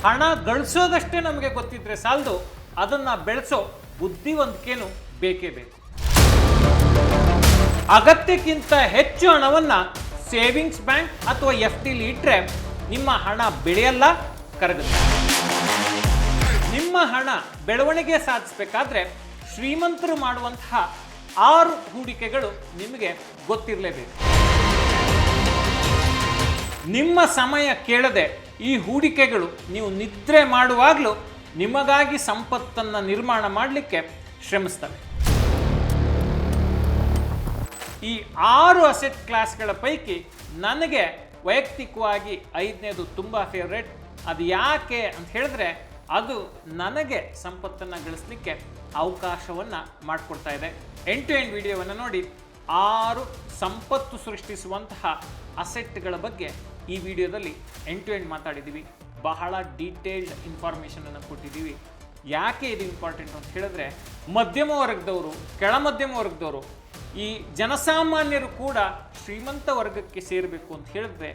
ಹಣ ಗಳಿಸೋದಷ್ಟೇ ನಮಗೆ ಗೊತ್ತಿದ್ರೆ ಸಾಲದು, ಅದನ್ನು ಬೆಳೆಸೋ ಬುದ್ಧಿವಂತಿಕೆನೂ ಬೇಕೇ ಬೇಕು. ಅಗತ್ಯಕ್ಕಿಂತ ಹೆಚ್ಚು ಹಣವನ್ನು ಸೇವಿಂಗ್ಸ್ ಬ್ಯಾಂಕ್ ಅಥವಾ FD ಇಟ್ಟರೆ ನಿಮ್ಮ ಹಣ ಬೆಳೆಯಲ್ಲ, ಕರಗುತ್ತೆ. ನಿಮ್ಮ ಹಣ ಬೆಳವಣಿಗೆ ಸಾಧಿಸಬೇಕಾದ್ರೆ ಶ್ರೀಮಂತರು ಮಾಡುವಂತಹ 6 ಹೂಡಿಕೆಗಳು ನಿಮಗೆ ಗೊತ್ತಿರಲೇಬೇಕು. ನಿಮ್ಮ ಸಮಯ ಕೇಳದೆ ಈ ಹೂಡಿಕೆಗಳು ನೀವು ನಿದ್ರೆ ಮಾಡುವಾಗಲೂ ನಿಮಗಾಗಿ ಸಂಪತ್ತನ್ನು ನಿರ್ಮಾಣ ಮಾಡಲಿಕ್ಕೆ ಶ್ರಮಿಸ್ತವೆ. ಈ 6 ಅಸೆಟ್ ಕ್ಲಾಸ್ಗಳ ಪೈಕಿ ನನಗೆ ವೈಯಕ್ತಿಕವಾಗಿ 5ನೇದು ತುಂಬ ಫೇವ್ರೇಟ್. ಅದು ಯಾಕೆ ಅಂತ ಹೇಳಿದ್ರೆ ಅದು ನನಗೆ ಸಂಪತ್ತನ್ನು ಗಳಿಸಲಿಕ್ಕೆ ಅವಕಾಶವನ್ನು ಮಾಡಿಕೊಡ್ತಾ ಇದೆ. ಎಂಡ್ ಟು ಎಂಡ್ ವಿಡಿಯೋವನ್ನು ನೋಡಿ 6 ಸಂಪತ್ತು ಸೃಷ್ಟಿಸುವಂತಹ ಅಸೆಟ್ಗಳ ಬಗ್ಗೆ ಈ ವಿಡಿಯೋದಲ್ಲಿ ಎಂಡ್ ಟು ಎಂಡ್ ಮಾತಾಡಿದ್ದೀವಿ. ಬಹಳ ಡೀಟೇಲ್ಡ್ ಇನ್ಫಾರ್ಮೇಷನನ್ನು ಕೊಟ್ಟಿದ್ದೀವಿ. ಯಾಕೆ ಇದು ಇಂಪಾರ್ಟೆಂಟ್ ಅಂತ ಹೇಳಿದ್ರೆ ಮಧ್ಯಮ ವರ್ಗದವರು, ಕೆಳ ಮಧ್ಯಮ ವರ್ಗದವರು, ಈ ಜನಸಾಮಾನ್ಯರು ಕೂಡ ಶ್ರೀಮಂತ ವರ್ಗಕ್ಕೆ ಸೇರಬೇಕು ಅಂತ ಹೇಳಿದ್ರೆ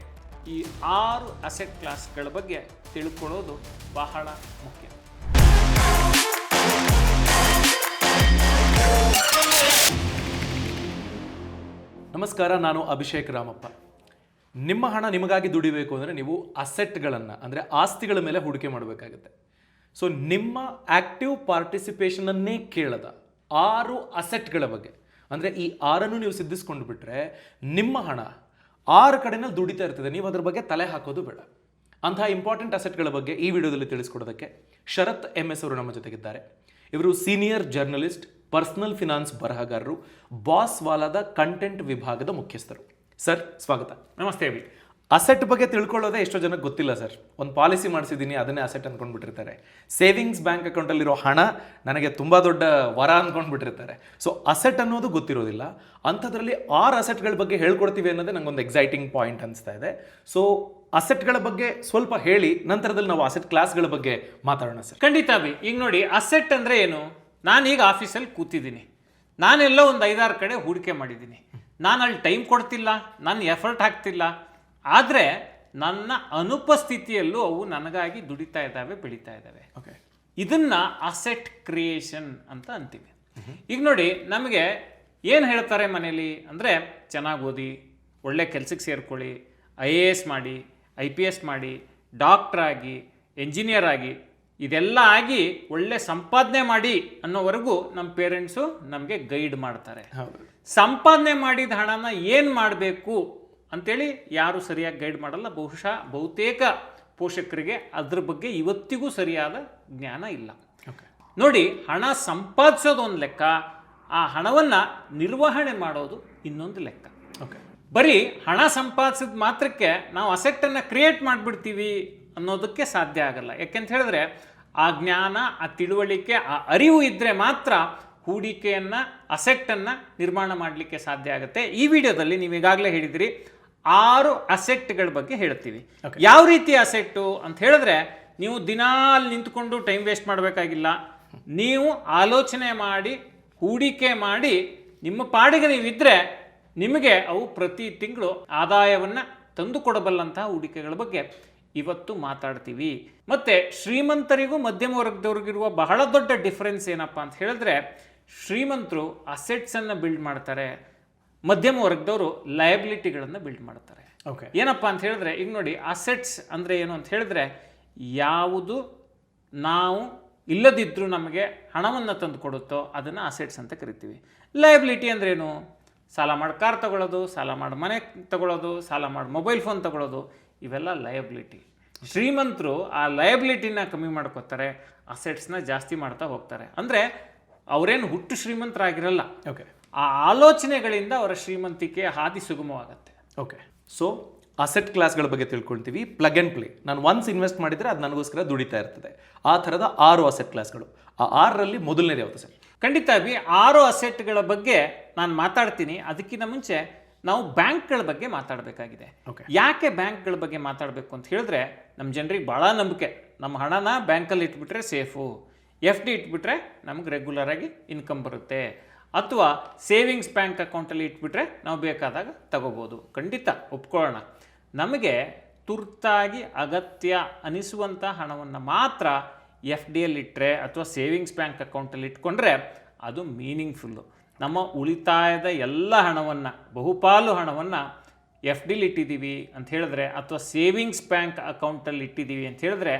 ಈ 6 ಅಸೆಟ್ ಕ್ಲಾಸ್ಗಳ ಬಗ್ಗೆ ತಿಳ್ಕೊಳ್ಳೋದು ಬಹಳ ಮುಖ್ಯ. ನಮಸ್ಕಾರ, ನಾನು ಅಭಿಷೇಕ್ ರಾಮಪ್ಪ. ನಿಮ್ಮ ಹಣ ನಿಮಗಾಗಿ ದುಡಿಬೇಕು ಅಂದರೆ ನೀವು ಅಸೆಟ್ಗಳನ್ನು ಅಂದರೆ ಆಸ್ತಿಗಳ ಮೇಲೆ ಹೂಡಿಕೆ ಮಾಡಬೇಕಾಗುತ್ತೆ. ಸೊ ನಿಮ್ಮ ಆಕ್ಟಿವ್ ಪಾರ್ಟಿಸಿಪೇಷನನ್ನೇ ಕೇಳದ 6 ಅಸೆಟ್ಗಳ ಬಗ್ಗೆ, ಅಂದರೆ ಈ 6ಅನ್ನು ನೀವು ಸಿದ್ಧಿಸ್ಕೊಂಡು ಬಿಟ್ಟರೆ ನಿಮ್ಮ ಹಣ 6 ಕಡೆನಲ್ಲಿ ದುಡಿತಾ ಇರ್ತದೆ. ನೀವು ಅದ್ರ ಬಗ್ಗೆ ತಲೆ ಹಾಕೋದು ಬೇಡ. ಅಂತಹ ಇಂಪಾರ್ಟೆಂಟ್ ಅಸೆಟ್ಗಳ ಬಗ್ಗೆ ಈ ವಿಡಿಯೋದಲ್ಲಿ ತಿಳಿಸ್ಕೊಡೋದಕ್ಕೆ ಶರತ್ MS ಅವರು ನಮ್ಮ ಜೊತೆಗಿದ್ದಾರೆ. ಇವರು ಸೀನಿಯರ್ ಜರ್ನಲಿಸ್ಟ್, ಪರ್ಸನಲ್ ಫಿನಾನ್ಸ್ ಬರಹಗಾರರು, ಬಾಸ್ ವಾಲಾದ ಕಂಟೆಂಟ್ ವಿಭಾಗದ ಮುಖ್ಯಸ್ಥರು. ಸರ್, ಸ್ವಾಗತ. ನಮಸ್ತೆ ಅಭಿ. ಅಸೆಟ್ ಬಗ್ಗೆ ತಿಳ್ಕೊಳ್ಳೋದೇ ಎಷ್ಟೋ ಜನಕ್ಕೆ ಗೊತ್ತಿಲ್ಲ ಸರ್. ಒಂದು ಪಾಲಿಸಿ ಮಾಡಿಸಿದ್ದೀನಿ, ಅದನ್ನೇ ಅಸೆಟ್ ಅಂದ್ಕೊಂಡ್ಬಿಟ್ಟಿರ್ತಾರೆ. ಸೇವಿಂಗ್ಸ್ ಬ್ಯಾಂಕ್ ಅಕೌಂಟಲ್ಲಿರೋ ಹಣ ನನಗೆ ತುಂಬ ದೊಡ್ಡ ವರ ಅಂದ್ಕೊಂಡ್ಬಿಟ್ಟಿರ್ತಾರೆ. ಸೊ ಅಸೆಟ್ ಅನ್ನೋದು ಗೊತ್ತಿರೋದಿಲ್ಲ. ಅಂಥದ್ರಲ್ಲಿ 6 ಅಸೆಟ್ಗಳ ಬಗ್ಗೆ ಹೇಳ್ಕೊಡ್ತೀವಿ ಅನ್ನೋದೇ ನನಗೊಂದು ಎಕ್ಸೈಟಿಂಗ್ ಪಾಯಿಂಟ್ ಅನಿಸ್ತಾ ಇದೆ. ಸೊ ಅಸೆಟ್ಗಳ ಬಗ್ಗೆ ಸ್ವಲ್ಪ ಹೇಳಿ, ನಂತರದಲ್ಲಿ ನಾವು ಅಸೆಟ್ ಕ್ಲಾಸ್ಗಳ ಬಗ್ಗೆ ಮಾತಾಡೋಣ ಸರ್. ಖಂಡಿತ ಅಭಿ. ಈಗ ನೋಡಿ, ಅಸೆಟ್ ಅಂದರೆ ಏನು? ನಾನೀಗ ಆಫೀಸಲ್ಲಿ ಕೂತಿದ್ದೀನಿ, ನಾನೆಲ್ಲ ಒಂದು 5-6 ಕಡೆ ಹೂಡಿಕೆ ಮಾಡಿದ್ದೀನಿ. ನಾನು ಅಲ್ಲಿ ಟೈಮ್ ಕೊಡ್ತಿಲ್ಲ, ನಾನು ಎಫರ್ಟ್ ಹಾಕ್ತಿಲ್ಲ, ಆದರೆ ನನ್ನ ಅನುಪಸ್ಥಿತಿಯಲ್ಲೂ ಅವು ನನಗಾಗಿ ದುಡಿತಾ ಇದ್ದಾವೆ, ಬೆಳೀತಾ ಇದ್ದಾವೆ. ಓಕೆ, ಇದನ್ನ ಅಸೆಟ್ ಕ್ರಿಯೇಷನ್ ಅಂತ ಅಂತೀವಿ. ಈಗ ನೋಡಿ, ನಮಗೆ ಏನು ಹೇಳ್ತಾರೆ ಮನೇಲಿ ಅಂದರೆ, ಚೆನ್ನಾಗಿ ಓದಿ, ಒಳ್ಳೆ ಕೆಲಸಕ್ಕೆ ಸೇರ್ಕೊಳ್ಳಿ, IAS ಮಾಡಿ, IPS ಮಾಡಿ, ಡಾಕ್ಟರ್ ಆಗಿ, ಎಂಜಿನಿಯರ್ ಆಗಿ, ಇದೆಲ್ಲ ಆಗಿ ಒಳ್ಳೆ ಸಂಪಾದನೆ ಮಾಡಿ ಅನ್ನೋವರೆಗೂ ನಮ್ಮ ಪೇರೆಂಟ್ಸು ನಮಗೆ ಗೈಡ್ ಮಾಡ್ತಾರೆ. ಸಂಪಾದನೆ ಮಾಡಿದ ಹಣನ ಏನು ಮಾಡಬೇಕು ಅಂತೇಳಿ ಯಾರು ಸರಿಯಾಗಿ ಗೈಡ್ ಮಾಡಲ್ಲ. ಬಹುತೇಕ ಪೋಷಕರಿಗೆ ಅದ್ರ ಬಗ್ಗೆ ಇವತ್ತಿಗೂ ಸರಿಯಾದ ಜ್ಞಾನ ಇಲ್ಲ. ನೋಡಿ, ಹಣ ಸಂಪಾದಿಸೋದು ಒಂದು ಲೆಕ್ಕ, ಆ ಹಣವನ್ನು ನಿರ್ವಹಣೆ ಮಾಡೋದು ಇನ್ನೊಂದು ಲೆಕ್ಕ. ಬರೀ ಹಣ ಸಂಪಾದಿಸಿದ ಮಾತ್ರಕ್ಕೆ ನಾವು ಅಸೆಟ್ಟನ್ನು ಕ್ರಿಯೇಟ್ ಮಾಡಿಬಿಡ್ತೀವಿ ಅನ್ನೋದಕ್ಕೆ ಸಾಧ್ಯ ಆಗಲ್ಲ. ಯಾಕೆಂತ ಹೇಳಿದ್ರೆ ಆ ಜ್ಞಾನ, ಆ ತಿಳುವಳಿಕೆ, ಆ ಅರಿವು ಇದ್ದರೆ ಮಾತ್ರ ಹೂಡಿಕೆಯನ್ನು, ಅಸೆಟ್ಟನ್ನು ನಿರ್ಮಾಣ ಮಾಡಲಿಕ್ಕೆ ಸಾಧ್ಯ ಆಗುತ್ತೆ. ಈ ವಿಡಿಯೋದಲ್ಲಿ ನೀವು ಈಗಾಗಲೇ ಹೇಳಿದಿರಿ 6 ಅಸೆಟ್ಗಳ ಬಗ್ಗೆ ಹೇಳ್ತೀವಿ. ಯಾವ ರೀತಿ ಅಸೆಟ್ಟು ಅಂತ ಹೇಳಿದ್ರೆ, ನೀವು ದಿನಾಲ್ ನಿಂತ್ಕೊಂಡು ಟೈಮ್ ವೇಸ್ಟ್ ಮಾಡಬೇಕಾಗಿಲ್ಲ. ನೀವು ಆಲೋಚನೆ ಮಾಡಿ, ಹೂಡಿಕೆ ಮಾಡಿ, ನಿಮ್ಮ ಪಾಡಿಗೆ ನೀವಿದ್ದರೆ ನಿಮಗೆ ಅವು ಪ್ರತಿ ತಿಂಗಳು ಆದಾಯವನ್ನು ತಂದು ಕೊಡಬಲ್ಲಂತಹ ಹೂಡಿಕೆಗಳ ಬಗ್ಗೆ ಇವತ್ತು ಮಾತಾಡ್ತೀವಿ. ಮತ್ತು ಶ್ರೀಮಂತರಿಗೂ ಮಧ್ಯಮ ವರ್ಗದವ್ರಿಗಿರುವ ಬಹಳ ದೊಡ್ಡ ಡಿಫ್ರೆನ್ಸ್ ಏನಪ್ಪ ಅಂತ ಹೇಳಿದ್ರೆ, ಶ್ರೀಮಂತರು ಅಸೆಟ್ಸನ್ನು ಬಿಲ್ಡ್ ಮಾಡ್ತಾರೆ, ಮಧ್ಯಮ ವರ್ಗದವರು ಲಯಬಿಲಿಟಿಗಳನ್ನು ಬಿಲ್ಡ್ ಮಾಡ್ತಾರೆ. ಏನಪ್ಪ ಅಂತ ಹೇಳಿದ್ರೆ, ಈಗ ನೋಡಿ, ಅಸೆಟ್ಸ್ ಅಂದರೆ ಏನು ಅಂತ ಹೇಳಿದ್ರೆ, ಯಾವುದು ನಾವು ಇಲ್ಲದಿದ್ದರೂ ನಮಗೆ ಹಣವನ್ನು ತಂದು ಕೊಡುತ್ತೋ ಅದನ್ನು ಅಸೆಟ್ಸ್ ಅಂತ ಕರಿತೀವಿ. ಲಯಬಿಲಿಟಿ ಅಂದ್ರೇನು? ಸಾಲ ಮಾಡಿ ಕಾರ್ ತಗೊಳ್ಳೋದು, ಸಾಲ ಮಾಡಿ ಮನೆ ತಗೊಳ್ಳೋದು, ಸಾಲ ಮಾಡಿ ಮೊಬೈಲ್ ಫೋನ್ ತಗೊಳ್ಳೋದು, ಇವೆಲ್ಲ ಲಯಬಿಲಿಟಿ. ಶ್ರೀಮಂತರು ಆ ಲಯಬಿಲಿಟಿನ ಕಮ್ಮಿ ಮಾಡ್ಕೋತಾರೆ, ಅಸೆಟ್ಸ್ನ ಜಾಸ್ತಿ ಮಾಡ್ತಾ ಹೋಗ್ತಾರೆ. ಅಂದರೆ ಅವರೇನು ಹುಟ್ಟು ಶ್ರೀಮಂತರಾಗಿರಲ್ಲ, ಆ ಆಲೋಚನೆಗಳಿಂದ ಅವರ ಶ್ರೀಮಂತಿಕೆ ಹಾದಿ ಸುಗಮವಾಗುತ್ತೆ. ಓಕೆ, ಸೊ ಅಸೆಟ್ ಕ್ಲಾಸ್ಗಳ ಬಗ್ಗೆ ತಿಳ್ಕೊಳ್ತೀವಿ. Plug and play. ನಾನು ಒನ್ಸ್ ಇನ್ವೆಸ್ಟ್ ಮಾಡಿದರೆ ಅದು ನನಗೋಸ್ಕರ ದುಡಿತಾ ಇರ್ತದೆ. ಆ ಥರದ 6 ಅಸೆಟ್ ಕ್ಲಾಸ್ಗಳು. ಆ 6ರಲ್ಲಿ ಮೊದಲನೇದು ಯಾವುದು ಸರ್? ಖಂಡಿತ ಅಭಿ, 6 ಅಸೆಟ್ಗಳ ಬಗ್ಗೆ ನಾನು ಮಾತಾಡ್ತೀನಿ. ಅದಕ್ಕಿಂತ ಮುಂಚೆ ನಾವು ಬ್ಯಾಂಕ್ಗಳ ಬಗ್ಗೆ ಮಾತಾಡಬೇಕಾಗಿದೆ. ಯಾಕೆ ಬ್ಯಾಂಕ್ಗಳ ಬಗ್ಗೆ ಮಾತಾಡಬೇಕು ಅಂತ ಹೇಳಿದ್ರೆ, ನಮ್ಮ ಜನರಿಗೆ ಭಾಳ ನಂಬಿಕೆ, ನಮ್ಮ ಹಣನ ಬ್ಯಾಂಕಲ್ಲಿ ಇಟ್ಬಿಟ್ರೆ ಸೇಫು, FD ಇಟ್ಬಿಟ್ರೆ ನಮಗೆ ರೆಗ್ಯುಲರ್ ಆಗಿ ಇನ್ಕಮ್ ಬರುತ್ತೆ, ಅಥವಾ ಸೇವಿಂಗ್ಸ್ ಬ್ಯಾಂಕ್ ಅಕೌಂಟಲ್ಲಿ ಇಟ್ಬಿಟ್ರೆ ನಾವು ಬೇಕಾದಾಗ ತಗೋಬೋದು. ಖಂಡಿತ ಒಪ್ಕೊಳ್ಳೋಣ. ನಮಗೆ ತುರ್ತಾಗಿ ಅಗತ್ಯ ಅನಿಸುವಂಥ ಹಣವನ್ನು ಮಾತ್ರ ಎಫ್ ಡಿಯಲ್ಲಿಟ್ಟರೆ ಅಥವಾ ಸೇವಿಂಗ್ಸ್ ಬ್ಯಾಂಕ್ ಅಕೌಂಟಲ್ಲಿ ಇಟ್ಕೊಂಡ್ರೆ ಅದು ಮೀನಿಂಗ್ಫುಲ್ಲು. ನಮ್ಮ ಉಳಿತಾಯದ ಎಲ್ಲ ಹಣವನ್ನು, ಬಹುಪಾಲು ಹಣವನ್ನು ಎಫ್ ಡಿಲಿ ಇಟ್ಟಿದ್ದೀವಿ ಅಂತ ಹೇಳಿದ್ರೆ ಅಥವಾ ಸೇವಿಂಗ್ಸ್ ಬ್ಯಾಂಕ್ ಅಕೌಂಟಲ್ಲಿ ಇಟ್ಟಿದ್ದೀವಿ ಅಂತ ಹೇಳಿದ್ರೆ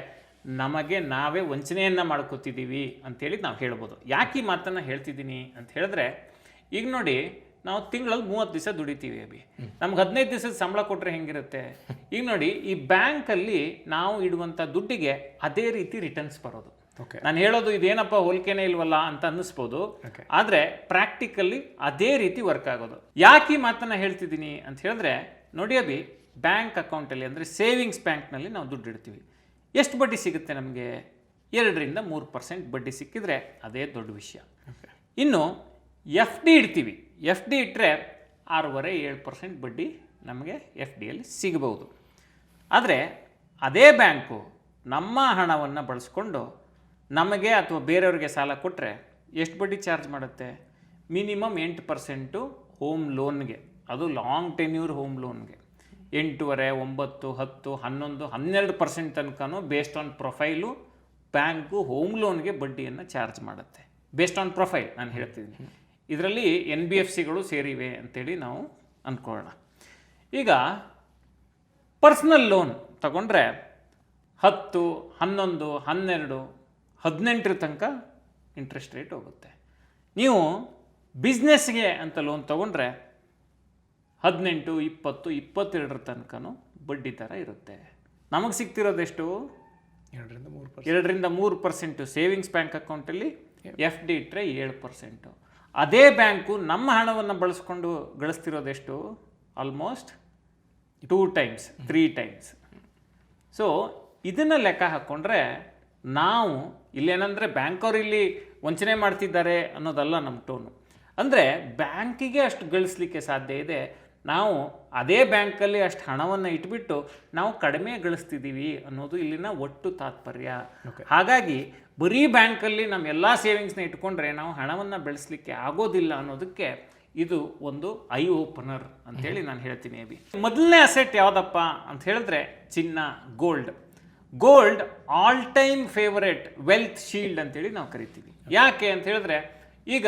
ನಮಗೆ ನಾವೇ ವಂಚನೆಯನ್ನು ಮಾಡ್ಕೋತಿದ್ದೀವಿ ಅಂಥೇಳಿ ನಾವು ಹೇಳ್ಬೋದು. ಯಾಕೆ ಈ ಮಾತನ್ನು ಹೇಳ್ತಿದ್ದೀನಿ ಅಂತ ಹೇಳಿದ್ರೆ, ಈಗ ನೋಡಿ, ನಾವು ತಿಂಗಳಲ್ಲಿ 30 ದಿವಸ ದುಡಿತೀವಿ ಅಭಿ, ನಮ್ಗೆ 15 ದಿವಸದ ಸಂಬಳ ಕೊಟ್ಟರೆ ಹೆಂಗಿರುತ್ತೆ? ಈಗ ನೋಡಿ, ಈ ಬ್ಯಾಂಕಲ್ಲಿ ನಾವು ಇಡುವಂಥ ದುಡ್ಡಿಗೆ ಅದೇ ರೀತಿ ರಿಟರ್ನ್ಸ್ ಬರೋದು. ನಾನು ಹೇಳೋದು ಇದೇನಪ್ಪ ಹೋಲಿಕೆನೇ ಇಲ್ವಲ್ಲ ಅಂತ ಅನ್ನಿಸ್ಬೋದು, ಆದರೆ ಪ್ರಾಕ್ಟಿಕಲ್ಲಿ ಅದೇ ರೀತಿ ವರ್ಕ್ ಆಗೋದು. ಯಾಕೆ ಈ ಮಾತನ್ನು ಹೇಳ್ತಿದ್ದೀನಿ ಅಂತ ಹೇಳಿದ್ರೆ, ನೋಡಿ ಅಭಿ, ಬ್ಯಾಂಕ್ ಅಕೌಂಟಲ್ಲಿ ಅಂದರೆ ಸೇವಿಂಗ್ಸ್ ಬ್ಯಾಂಕ್ನಲ್ಲಿ ನಾವು ದುಡ್ಡು ಇಡ್ತೀವಿ. ಎಷ್ಟು ಬಡ್ಡಿ ಸಿಗುತ್ತೆ ನಮಗೆ? 2-3% ಬಡ್ಡಿ ಸಿಕ್ಕಿದ್ರೆ ಅದೇ ದೊಡ್ಡ ವಿಷಯ. ಇನ್ನು ಎಫ್ ಡಿ ಇಡ್ತೀವಿ, ಎಫ್ ಡಿ ಇಟ್ಟರೆ 6.5-7% ಬಡ್ಡಿ ನಮಗೆ ಎಫ್ ಡಿಯಲ್ಲಿ ಸಿಗಬಹುದು. ಆದರೆ ಅದೇ ಬ್ಯಾಂಕು ನಮ್ಮ ಹಣವನ್ನು ಬಳಸ್ಕೊಂಡು ನಮಗೆ ಅಥವಾ ಬೇರೆಯವ್ರಿಗೆ ಸಾಲ ಕೊಟ್ಟರೆ ಎಷ್ಟು ಬಡ್ಡಿ ಚಾರ್ಜ್ ಮಾಡುತ್ತೆ? ಮಿನಿಮಮ್ 8% ಹೋಮ್ ಲೋನ್ಗೆ, ಅದು ಲಾಂಗ್ ಟೆನ್ಯೂರ್ ಹೋಮ್ ಲೋನ್ಗೆ 8.5, 9, 10, 11, 12% ತನಕನೂ based on profile bank home ಲೋನ್ಗೆ ಬಡ್ಡಿಯನ್ನು ಚಾರ್ಜ್ ಮಾಡುತ್ತೆ. ಬೇಸ್ಡ್ ಆನ್ ಪ್ರೊಫೈಲ್ ನಾನು ಹೇಳ್ತಿದ್ದೀನಿ. ಇದರಲ್ಲಿ NBFCಗಳು ಸೇರಿವೆ ಅಂತೇಳಿ ನಾವು ಅಂದ್ಕೊಳ್ಳೋಣ. ಈಗ ಪರ್ಸ್ನಲ್ ಲೋನ್ ತಗೊಂಡ್ರೆ 10, 11, 12, 18 ತನಕ ಇಂಟ್ರೆಸ್ಟ್ ರೇಟ್ ಹೋಗುತ್ತೆ. ನೀವು ಬಿಸ್ನೆಸ್ಗೆ ಅಂತ ಲೋನ್ ತೊಗೊಂಡ್ರೆ 18, 20, 22 ತನಕನೂ ಬಡ್ಡಿ ಥರ ಇರುತ್ತೆ. ನಮಗೆ ಸಿಗ್ತಿರೋದೆಷ್ಟು? 2-3% ಸೇವಿಂಗ್ಸ್ ಬ್ಯಾಂಕ್ ಅಕೌಂಟಲ್ಲಿ, ಎಫ್ ಡಿ ಇಟ್ಟರೆ 7%. ಅದೇ ಬ್ಯಾಂಕು ನಮ್ಮ ಹಣವನ್ನು ಬಳಸ್ಕೊಂಡು ಗಳಿಸ್ತಿರೋದೆಷ್ಟು? Almost 2 times, 3 times. ಸೊ ಇದನ್ನು ಲೆಕ್ಕ ಹಾಕ್ಕೊಂಡ್ರೆ ನಾವು ಇಲ್ಲೇನಂದರೆ ಬ್ಯಾಂಕವ್ರು ಇಲ್ಲಿ ವಂಚನೆ ಮಾಡ್ತಿದ್ದಾರೆ ಅನ್ನೋದಲ್ಲ ನಮ್ಮ ಟೋನು. ಅಂದರೆ ಬ್ಯಾಂಕಿಗೆ ಅಷ್ಟು ಗಳಿಸ್ಲಿಕ್ಕೆ ಸಾಧ್ಯ ಇದೆ, ನಾವು ಅದೇ ಬ್ಯಾಂಕಲ್ಲಿ ಅಷ್ಟು ಹಣವನ್ನು ಇಟ್ಬಿಟ್ಟು ನಾವು ಕಡಿಮೆ ಗಳಿಸ್ತಿದ್ದೀವಿ ಅನ್ನೋದು ಇಲ್ಲಿನ ಒಟ್ಟು ತಾತ್ಪರ್ಯ. ಹಾಗಾಗಿ ಬರೀ ಬ್ಯಾಂಕಲ್ಲಿ ನಮ್ಮ ಎಲ್ಲ ಸೇವಿಂಗ್ಸ್ನ ಇಟ್ಕೊಂಡ್ರೆ ನಾವು ಹಣವನ್ನು ಬೆಳೆಸಲಿಕ್ಕೆ ಆಗೋದಿಲ್ಲ ಅನ್ನೋದಕ್ಕೆ ಇದು ಒಂದು ಐ ಓಪನರ್ ಅಂತೇಳಿ ನಾನು ಹೇಳ್ತೀನಿ. ಮೊದಲನೇ ಅಸೆಟ್ ಯಾವುದಪ್ಪ ಅಂತ ಹೇಳಿದ್ರೆ ಚಿನ್ನ, gold. Gold all time favourite wealth shield ಅಂತೇಳಿ ನಾವು ಕರಿತೀವಿ. ಯಾಕೆ ಅಂತ ಹೇಳಿದ್ರೆ, ಈಗ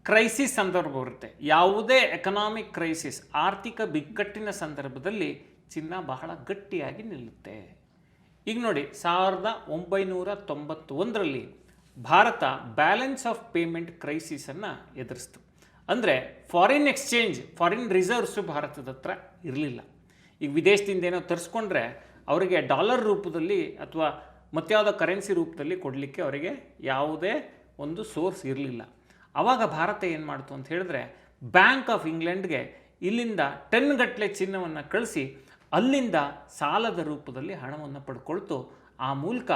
ಕ್ರೈಸಿಸ್ ಸಂದರ್ಭ ಬರುತ್ತೆ, ಯಾವುದೇ ಎಕನಾಮಿಕ್ ಕ್ರೈಸಿಸ್, ಆರ್ಥಿಕ ಬಿಕ್ಕಟ್ಟಿನ ಸಂದರ್ಭದಲ್ಲಿ ಚಿನ್ನ ಬಹಳ ಗಟ್ಟಿಯಾಗಿ ನಿಲ್ಲುತ್ತೆ. ಈಗ ನೋಡಿ, 1991ರಲ್ಲಿ ಭಾರತ ಬ್ಯಾಲೆನ್ಸ್ ಆಫ್ ಪೇಮೆಂಟ್ ಕ್ರೈಸಿಸನ್ನು ಎದುರಿಸ್ತು. ಅಂದರೆ ಫಾರಿನ್ ಎಕ್ಸ್ಚೇಂಜ್, ಫಾರಿನ್ ರಿಸರ್ವ್ಸು ಭಾರತದ ಹತ್ರ ಇರಲಿಲ್ಲ. ಈಗ ವಿದೇಶದಿಂದ ಏನೋ ತರಿಸ್ಕೊಂಡ್ರೆ ಅವರಿಗೆ ಡಾಲರ್ ರೂಪದಲ್ಲಿ ಅಥವಾ ಮತ್ಯಾವುದೋ ಕರೆನ್ಸಿ ರೂಪದಲ್ಲಿ ಕೊಡಲಿಕ್ಕೆ ಅವರಿಗೆ ಯಾವುದೇ ಒಂದು ಸೋರ್ಸ್ ಇರಲಿಲ್ಲ. ಆವಾಗ ಭಾರತ ಏನು ಮಾಡ್ತು ಅಂತ ಹೇಳಿದ್ರೆ, ಬ್ಯಾಂಕ್ ಆಫ್ ಇಂಗ್ಲೆಂಡ್ಗೆ ಇಲ್ಲಿಂದ 10 ಗಟ್ಟಲೆ ಚಿನ್ನವನ್ನು ಕಳಿಸಿ ಅಲ್ಲಿಂದ ಸಾಲದ ರೂಪದಲ್ಲಿ ಹಣವನ್ನು ಪಡ್ಕೊಳ್ತು. ಆ ಮೂಲಕ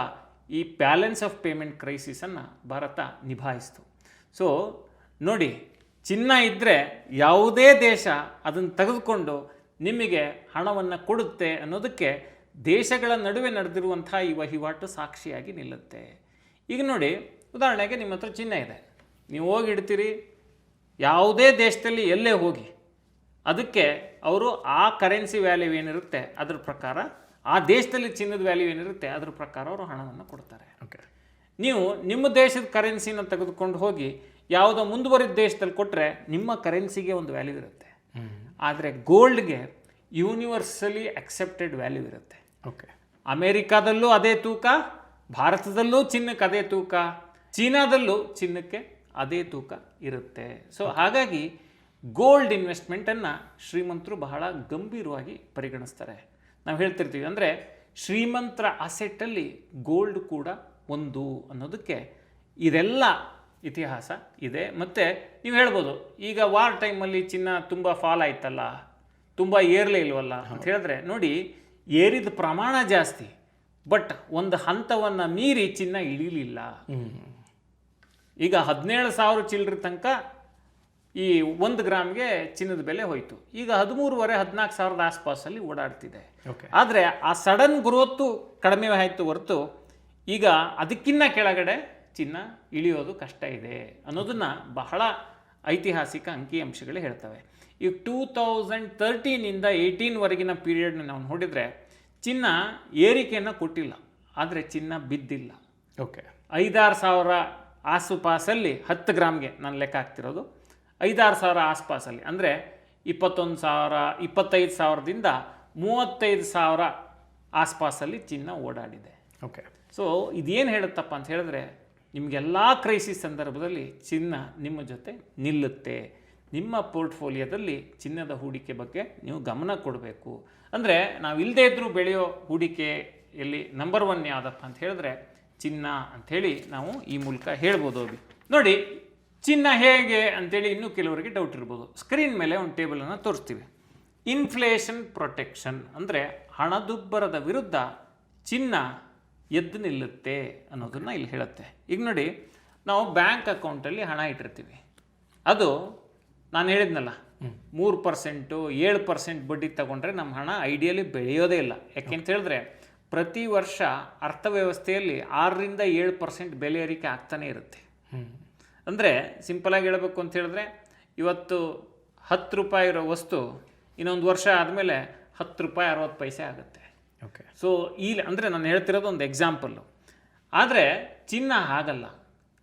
ಈ ಬ್ಯಾಲೆನ್ಸ್ ಆಫ್ ಪೇಮೆಂಟ್ ಕ್ರೈಸಿಸನ್ನು ಭಾರತ ನಿಭಾಯಿಸ್ತು. ಸೊ ನೋಡಿ, ಚಿನ್ನ ಇದ್ದರೆ ಯಾವುದೇ ದೇಶ ಅದನ್ನು ತೆಗೆದುಕೊಂಡು ನಿಮಗೆ ಹಣವನ್ನು ಕೊಡುತ್ತೆ ಅನ್ನೋದಕ್ಕೆ ದೇಶಗಳ ನಡುವೆ ನಡೆದಿರುವಂಥ ಈ ವಹಿವಾಟು ಸಾಕ್ಷಿಯಾಗಿ ನಿಲ್ಲುತ್ತೆ. ಈಗ ನೋಡಿ, ಉದಾಹರಣೆಗೆ ನಿಮ್ಮ ಹತ್ರ ಚಿನ್ನ ಇದೆ, ನೀವು ಹೋಗಿ ಇಡ್ತೀರಿ, ಯಾವುದೇ ದೇಶದಲ್ಲಿ ಎಲ್ಲೇ ಹೋಗಿ ಅದಕ್ಕೆ ಅವರು ಆ ಕರೆನ್ಸಿ ವ್ಯಾಲ್ಯೂ ಏನಿರುತ್ತೆ ಅದ್ರ ಪ್ರಕಾರ, ಆ ದೇಶದಲ್ಲಿ ಚಿನ್ನದ ವ್ಯಾಲ್ಯೂ ಏನಿರುತ್ತೆ ಅದ್ರ ಪ್ರಕಾರ ಅವರು ಹಣವನ್ನು ಕೊಡ್ತಾರೆ. ನೀವು ನಿಮ್ಮ ದೇಶದ ಕರೆನ್ಸಿನ ತೆಗೆದುಕೊಂಡು ಹೋಗಿ ಯಾವುದೋ ಮುಂದುವರಿದ ದೇಶದಲ್ಲಿ ಕೊಟ್ಟರೆ ನಿಮ್ಮ ಕರೆನ್ಸಿಗೆ ಒಂದು ವ್ಯಾಲ್ಯೂ ಇರುತ್ತೆ. ಆದರೆ ಗೋಲ್ಡ್ಗೆ ಯೂನಿವರ್ಸಲಿ ಅಕ್ಸೆಪ್ಟೆಡ್ ವ್ಯಾಲ್ಯೂ ಇರುತ್ತೆ. ಅಮೇರಿಕಾದಲ್ಲೂ ಅದೇ ತೂಕ, ಭಾರತದಲ್ಲೂ ಚಿನ್ನಕ್ಕೆ ಅದೇ ತೂಕ, ಚೀನಾದಲ್ಲೂ ಚಿನ್ನಕ್ಕೆ ಅದೇ ತೂಕ ಇರುತ್ತೆ. ಸೊ ಹಾಗಾಗಿ ಗೋಲ್ಡ್ ಇನ್ವೆಸ್ಟ್ಮೆಂಟನ್ನು ಶ್ರೀಮಂತರು ಬಹಳ ಗಂಭೀರವಾಗಿ ಪರಿಗಣಿಸ್ತಾರೆ. ನಾವು ಹೇಳ್ತಿರ್ತೀವಿ, ಅಂದರೆ ಶ್ರೀಮಂತರ ಅಸೆಟ್ಟಲ್ಲಿ ಗೋಲ್ಡ್ ಕೂಡ ಒಂದು ಅನ್ನೋದಕ್ಕೆ ಇದೆಲ್ಲ ಇತಿಹಾಸ ಇದೆ. ಮತ್ತು ನೀವು ಹೇಳ್ಬೋದು, ಈಗ ವಾರ್ ಟೈಮಲ್ಲಿ ಚಿನ್ನ ತುಂಬ ಫಾಲ್ ಆಯ್ತಲ್ಲ, ತುಂಬ ಏರ್ಲೇ ಇಲ್ವಲ್ಲ ಅಂತ ಹೇಳಿದ್ರೆ, ನೋಡಿ, ಏರಿದ ಪ್ರಮಾಣ ಜಾಸ್ತಿ, ಬಟ್ ಒಂದು ಹಂತವನ್ನು ಮೀರಿ ಚಿನ್ನ ಇಳಿಲಿಲ್ಲ. ಈಗ 17,000 ಚಿಲ್ಲರೆ ತನಕ ಈ 1 ಗ್ರಾಮ್ಗೆ ಚಿನ್ನದ ಬೆಲೆ ಹೋಯಿತು. ಈಗ 13,500-14,000 ಆಸ್ಪಾಸಲ್ಲಿ ಓಡಾಡ್ತಿದೆ. ಆದರೆ ಆ ಸಡನ್ ಗ್ರೋತು ಕಡಿಮೆ ಆಯಿತು ಹೊರತು ಈಗ ಅದಕ್ಕಿಂತ ಕೆಳಗಡೆ ಚಿನ್ನ ಇಳಿಯೋದು ಕಷ್ಟ ಇದೆ ಅನ್ನೋದನ್ನು ಬಹಳ ಐತಿಹಾಸಿಕ ಅಂಕಿಅಂಶಗಳು ಹೇಳ್ತವೆ. ಈಗ 2013 ಇಂದ 18ವರೆಗಿನ ಪೀರಿಯಡ್ನ ನಾವು ನೋಡಿದರೆ ಚಿನ್ನ ಏರಿಕೆಯನ್ನು ಕೊಟ್ಟಿಲ್ಲ, ಆದರೆ ಚಿನ್ನ ಬಿದ್ದಿಲ್ಲ. ಓಕೆ, 5-6 ಸಾವಿರ ಆಸುಪಾಸಲ್ಲಿ 10 ಗ್ರಾಮ್ಗೆ ನಾನು ಲೆಕ್ಕ ಹಾಕ್ತಿರೋದು. 5-6 ಸಾವಿರ ಆಸುಪಾಸಲ್ಲಿ ಅಂದರೆ 21,000 25,000ದಿಂದ 35,000 ಆಸ್ಪಾಸಲ್ಲಿ ಚಿನ್ನ ಓಡಾಡಿದೆ. ಓಕೆ. ಸೊ ಇದೇನು ಹೇಳುತ್ತಪ್ಪ ಅಂತ ಹೇಳಿದ್ರೆ, ನಿಮಗೆಲ್ಲ ಕ್ರೈಸಿಸ್ ಸಂದರ್ಭದಲ್ಲಿ ಚಿನ್ನ ನಿಮ್ಮ ಜೊತೆ ನಿಲ್ಲುತ್ತೆ. ನಿಮ್ಮ ಪೋರ್ಟ್ಫೋಲಿಯೋದಲ್ಲಿ ಚಿನ್ನದ ಹೂಡಿಕೆ ಬಗ್ಗೆ ನೀವು ಗಮನ ಕೊಡಬೇಕು. ಅಂದರೆ ನಾವು ಇಲ್ಲದೇ ಇದ್ದರೂ ಬೆಳೆಯೋ ಹೂಡಿಕೆಯಲ್ಲಿ ನಂಬರ್ 1 ಯಾವುದಪ್ಪ ಅಂತ ಹೇಳಿದ್ರೆ ಚಿನ್ನ ಅಂಥೇಳಿ ನಾವು ಈ ಮೂಲಕ ಹೇಳ್ಬೋದು. ನೋಡಿ, ಚಿನ್ನ ಹೇಗೆ ಅಂತೇಳಿ ಇನ್ನೂ ಕೆಲವರಿಗೆ ಡೌಟ್ ಇರ್ಬೋದು. ಸ್ಕ್ರೀನ್ ಮೇಲೆ ಒಂದು ಟೇಬಲನ್ನು ತೋರಿಸ್ತೀವಿ. ಇನ್ಫ್ಲೇಷನ್ ಪ್ರೊಟೆಕ್ಷನ್ ಅಂದರೆ ಹಣದುಬ್ಬರದ ವಿರುದ್ಧ ಚಿನ್ನ ಎದ್ದು ನಿಲ್ಲುತ್ತೆ ಅನ್ನೋದನ್ನು ಇಲ್ಲಿ ಹೇಳುತ್ತೆ. ಈಗ ನೋಡಿ, ನಾವು ಬ್ಯಾಂಕ್ ಅಕೌಂಟಲ್ಲಿ ಹಣ ಇಟ್ಟಿರ್ತೀವಿ. ಅದು ನಾನು ಹೇಳಿದ್ನಲ್ಲ, 3%, 7% ಬಡ್ಡಿ ತಗೊಂಡ್ರೆ ನಮ್ಮ ಹಣ ಐಡಿಯಲಿ ಬೆಳೆಯೋದೇ ಇಲ್ಲ. ಯಾಕೆಂತ ಹೇಳಿದ್ರೆ ಪ್ರತಿ ವರ್ಷ ಅರ್ಥವ್ಯವಸ್ಥೆಯಲ್ಲಿ 6-7% ಬೆಲೆ ಏರಿಕೆ ಆಗ್ತಾನೆ ಇರುತ್ತೆ. ಅಂದರೆ ಸಿಂಪಲಾಗಿ ಹೇಳಬೇಕು ಅಂತ ಹೇಳಿದ್ರೆ, ಇವತ್ತು 10 ರೂಪಾಯಿ ಇರೋ ವಸ್ತು ಇನ್ನೊಂದು ವರ್ಷ ಆದಮೇಲೆ 10 ರೂಪಾಯಿ 60 ಪೈಸೆ ಆಗುತ್ತೆ. ಓಕೆ. ಸೊ ಅಂದರೆ ನಾನು ಹೇಳ್ತಿರೋದು ಒಂದು ಎಕ್ಸಾಂಪಲ್ಲು. ಆದರೆ ಚಿನ್ನ ಹಾಗಲ್ಲ.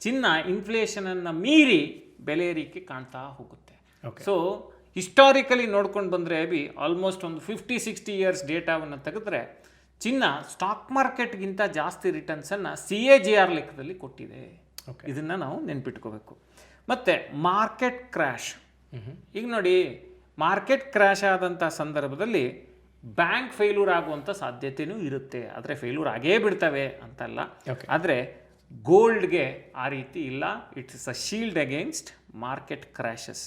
ಚಿನ್ನ ಇನ್ಫ್ಲೇಷನನ್ನು ಮೀರಿ ಬೆಲೆ ಏರಿಕೆ ಕಾಣ್ತಾ ಹೋಗುತ್ತೆ. ಸೊ ಹಿಸ್ಟಾರಿಕಲಿ ನೋಡ್ಕೊಂಡು ಬಂದರೆ ಆಲ್ಮೋಸ್ಟ್ ಒಂದು 50-60 ಇಯರ್ಸ್ ಡೇಟಾವನ್ನು ತೆಗೆದ್ರೆ ಚಿನ್ನ ಸ್ಟಾಕ್ ಮಾರ್ಕೆಟ್ಗಿಂತ ಜಾಸ್ತಿ ರಿಟರ್ನ್ಸನ್ನು CAGR ಲೆಕ್ಕದಲ್ಲಿ ಕೊಟ್ಟಿದೆ. ಇದನ್ನು ನಾವು ನೆನ್ಪಿಟ್ಕೋಬೇಕು. ಮತ್ತು ಮಾರ್ಕೆಟ್ ಕ್ರ್ಯಾಶ್. ಈಗ ನೋಡಿ, ಮಾರ್ಕೆಟ್ ಕ್ರ್ಯಾಶ್ ಆದಂಥ ಸಂದರ್ಭದಲ್ಲಿ ಬ್ಯಾಂಕ್ ಫೇಲ್ಯೂರ್ ಆಗುವಂಥ ಸಾಧ್ಯತೆಯೂ ಇರುತ್ತೆ. ಆದರೆ ಫೇಲ್ಯೂರ್ ಆಗೇ ಬಿಡ್ತವೆ ಅಂತಲ್ಲ. ಆದರೆ ಗೋಲ್ಡ್ಗೆ ಆ ರೀತಿ ಇಲ್ಲ. It's a shield against market crashes.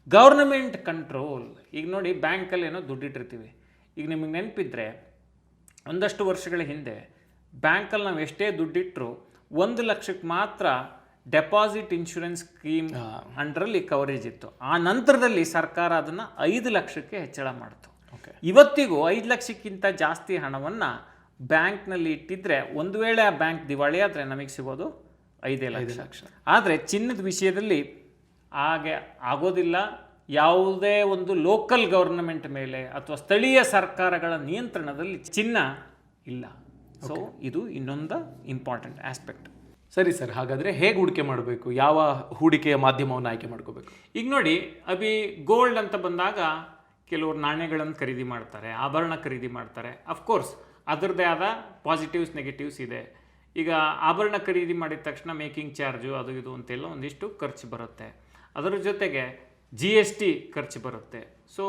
Government control. ಈಗ ನೋಡಿ, ಬ್ಯಾಂಕಲ್ಲಿ ಏನೋ ದುಡ್ಡಿಟ್ಟಿರ್ತೀವಿ. ಈಗ ನಿಮಗೆ ನೆನಪಿದ್ರೆ ಒಂದಷ್ಟು ವರ್ಷಗಳ ಹಿಂದೆ ಬ್ಯಾಂಕಲ್ಲಿ ನಾವು ಎಷ್ಟೇ ದುಡ್ಡಿಟ್ಟರು 1 ಲಕ್ಷಕ್ಕೆ ಮಾತ್ರ ಡೆಪಾಸಿಟ್ ಇನ್ಶೂರೆನ್ಸ್ ಸ್ಕೀಮ್ ಅಂಡರಲ್ಲಿ ಕವರೇಜ್ ಇತ್ತು. ಆ ನಂತರದಲ್ಲಿ ಸರ್ಕಾರ ಅದನ್ನು 5 ಲಕ್ಷಕ್ಕೆ ಹೆಚ್ಚಳ ಮಾಡಿತು. ಇವತ್ತಿಗೂ 5 ಲಕ್ಷಕ್ಕಿಂತ ಜಾಸ್ತಿ ಹಣವನ್ನು ಬ್ಯಾಂಕ್ನಲ್ಲಿ ಇಟ್ಟಿದ್ರೆ ಒಂದು ವೇಳೆ ಆ ಬ್ಯಾಂಕ್ ದಿವಾಳಿ ಆದರೆ ನಮಗೆ ಸಿಗೋದು 5 ಲಕ್ಷ. ಆದರೆ ಚಿನ್ನದ ವಿಷಯದಲ್ಲಿ ಹಾಗೆ ಆಗೋದಿಲ್ಲ. ಯಾವುದೇ ಒಂದು ಲೋಕಲ್ ಗವರ್ನಮೆಂಟ್ ಮೇಲೆ ಅಥವಾ ಸ್ಥಳೀಯ ಸರ್ಕಾರಗಳ ನಿಯಂತ್ರಣದಲ್ಲಿ ಚಿನ್ನ ಇಲ್ಲ. ಸೊ ಇದು ಇನ್ನೊಂದು ಇಂಪಾರ್ಟೆಂಟ್ ಆಸ್ಪೆಕ್ಟ್. ಸರಿ ಸರ್, ಹಾಗಾದರೆ ಹೇಗೆ ಹೂಡಿಕೆ ಮಾಡಬೇಕು? ಯಾವ ಹೂಡಿಕೆಯ ಮಾಧ್ಯಮವನ್ನು ಆಯ್ಕೆ ಮಾಡ್ಕೋಬೇಕು? ಈಗ ನೋಡಿ, ಗೋಲ್ಡ್ ಅಂತ ಬಂದಾಗ ಕೆಲವರು ನಾಣ್ಯಗಳನ್ನು ಖರೀದಿ ಮಾಡ್ತಾರೆ, ಆಭರಣ ಖರೀದಿ ಮಾಡ್ತಾರೆ. ಅಫ್ಕೋರ್ಸ್ ಅದರದ್ದೇ ಆದ ಪಾಸಿಟಿವ್ಸ್ ನೆಗೆಟಿವ್ಸ್ ಇದೆ. ಈಗ ಆಭರಣ ಖರೀದಿ ಮಾಡಿದ ತಕ್ಷಣ ಮೇಕಿಂಗ್ ಚಾರ್ಜು ಅದು ಇದು ಅಂತೆಲ್ಲ ಒಂದಿಷ್ಟು ಖರ್ಚು ಬರುತ್ತೆ. ಅದರ ಜೊತೆಗೆ GST ಖರ್ಚು ಬರುತ್ತೆ. ಸೊ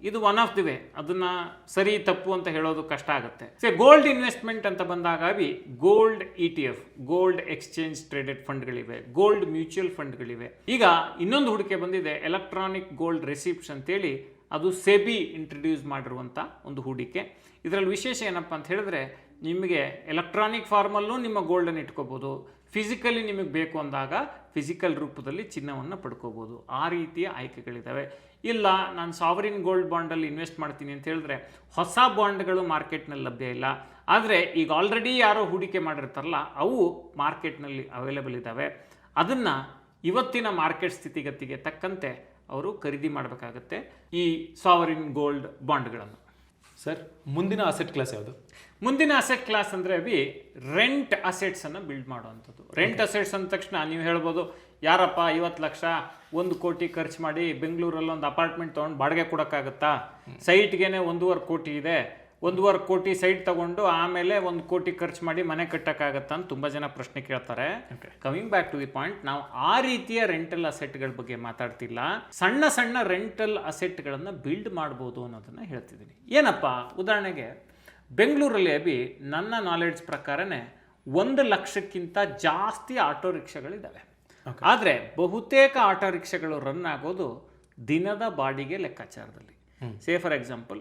ಇದು ಒನ್ ಆಫ್ ದಿ ವೇ. ಅದನ್ನು ಸರಿ ತಪ್ಪು ಅಂತ ಹೇಳೋದು ಕಷ್ಟ ಆಗುತ್ತೆ. ಗೋಲ್ಡ್ ಇನ್ವೆಸ್ಟ್ಮೆಂಟ್ ಅಂತ ಬಂದಾಗ gold ETF, gold exchange traded ಫಂಡ್ಗಳಿವೆ, ಗೋಲ್ಡ್ ಮ್ಯೂಚುವಲ್ ಫಂಡ್ಗಳಿವೆ. ಈಗ ಇನ್ನೊಂದು ಹೂಡಿಕೆ ಬಂದಿದೆ, ಎಲೆಕ್ಟ್ರಾನಿಕ್ ಗೋಲ್ಡ್ ರೆಸಿಪ್ಟ್ಸ್ ಅಂತೇಳಿ. ಅದು SEBI ಇಂಟ್ರಡ್ಯೂಸ್ ಮಾಡಿರುವಂಥ ಒಂದು ಹೂಡಿಕೆ. ಇದರಲ್ಲಿ ವಿಶೇಷ ಏನಪ್ಪ ಅಂತ ಹೇಳಿದ್ರೆ, ನಿಮಗೆ ಎಲೆಕ್ಟ್ರಾನಿಕ್ ಫಾರ್ಮಲ್ಲೂ ನಿಮ್ಮ ಗೋಲ್ಡನ್ನು ಇಟ್ಕೋಬೋದು. ಫಿಸಿಕಲಿ ನಿಮಗೆ ಬೇಕು ಅಂದಾಗ ಫಿಸಿಕಲ್ ರೂಪದಲ್ಲಿ ಚಿನ್ನವನ್ನು ಪಡ್ಕೋಬೋದು. ಆ ರೀತಿಯ ಆಯ್ಕೆಗಳಿದ್ದಾವೆ. ಇಲ್ಲ, ನಾನು ಸಾವರಿನ್ ಗೋಲ್ಡ್ ಬಾಂಡಲ್ಲಿ ಇನ್ವೆಸ್ಟ್ ಮಾಡ್ತೀನಿ ಅಂತ ಹೇಳಿದ್ರೆ ಹೊಸ ಬಾಂಡ್ಗಳು ಮಾರ್ಕೆಟ್ನಲ್ಲಿ ಲಭ್ಯ ಇಲ್ಲ. ಆದರೆ ಈಗ ಆಲ್ರೆಡಿ ಯಾರೋ ಹೂಡಿಕೆ ಮಾಡಿರ್ತಾರಲ್ಲ, ಅವು ಮಾರ್ಕೆಟ್ನಲ್ಲಿ ಅವೈಲೇಬಲ್ ಇದ್ದಾವೆ. ಅದನ್ನು ಇವತ್ತಿನ ಮಾರ್ಕೆಟ್ ಸ್ಥಿತಿಗತಿಗೆ ತಕ್ಕಂತೆ ಅವರು ಖರೀದಿ ಮಾಡಬೇಕಾಗತ್ತೆ ಈ ಸಾವರಿನ್ ಗೋಲ್ಡ್ ಬಾಂಡ್ಗಳನ್ನು. ಸರ್, ಮುಂದಿನ ಅಸೆಟ್ ಕ್ಲಾಸ್ ಯಾವುದು? ಮುಂದಿನ ಅಸೆಟ್ ಕ್ಲಾಸ್ ಅಂದರೆ ರೆಂಟ್ ಅಸೆಟ್ಸನ್ನು ಬಿಲ್ಡ್ ಮಾಡುವಂಥದ್ದು. ರೆಂಟ್ ಅಸೆಟ್ಸ್ ಅಂದ ತಕ್ಷಣ ನೀವು ಹೇಳ್ಬೋದು, ಯಾರಪ್ಪ 50 ಲಕ್ಷ 1 ಕೋಟಿ ಖರ್ಚು ಮಾಡಿ ಬೆಂಗಳೂರಲ್ಲಿ ಒಂದು ಅಪಾರ್ಟ್ಮೆಂಟ್ ತೊಗೊಂಡು ಬಾಡಿಗೆ ಕೊಡೋಕ್ಕಾಗತ್ತಾ? ಸೈಟ್ಗೇನೆ 1.5 ಕೋಟಿ ಇದೆ, 1.5 ಕೋಟಿ ಸೈಟ್ ತಗೊಂಡು ಆಮೇಲೆ 1 ಕೋಟಿ ಖರ್ಚು ಮಾಡಿ ಮನೆ ಕಟ್ಟೋಕ್ಕಾಗತ್ತಾ ಅಂತ ತುಂಬ ಜನ ಪ್ರಶ್ನೆ ಕೇಳ್ತಾರೆ. Coming back to the point, ನಾವು ಆ ರೀತಿಯ ರೆಂಟಲ್ ಅಸೆಟ್ಗಳ ಬಗ್ಗೆ ಮಾತಾಡ್ತಿಲ್ಲ. ಸಣ್ಣ ಸಣ್ಣ ರೆಂಟಲ್ ಅಸೆಟ್ಗಳನ್ನು ಬಿಲ್ಡ್ ಮಾಡ್ಬೋದು ಅನ್ನೋದನ್ನು ಹೇಳ್ತಿದ್ದೀನಿ. ಏನಪ್ಪ, ಉದಾಹರಣೆಗೆ ಬೆಂಗಳೂರಲ್ಲಿ ನನ್ನ ನಾಲೆಡ್ಜ್ ಪ್ರಕಾರನೇ 1 ಲಕ್ಷಕ್ಕಿಂತ ಜಾಸ್ತಿ ಆಟೋ ರಿಕ್ಷಾಗಳಿದ್ದಾವೆ. ಆದರೆ ಬಹುತೇಕ ಆಟೋ ರಿಕ್ಷಾಗಳು ರನ್ ಆಗೋದು ದಿನದ ಬಾಡಿಗೆ ಲೆಕ್ಕಾಚಾರದಲ್ಲಿ. ಸೇ ಫಾರ್ ಎಕ್ಸಾಂಪಲ್,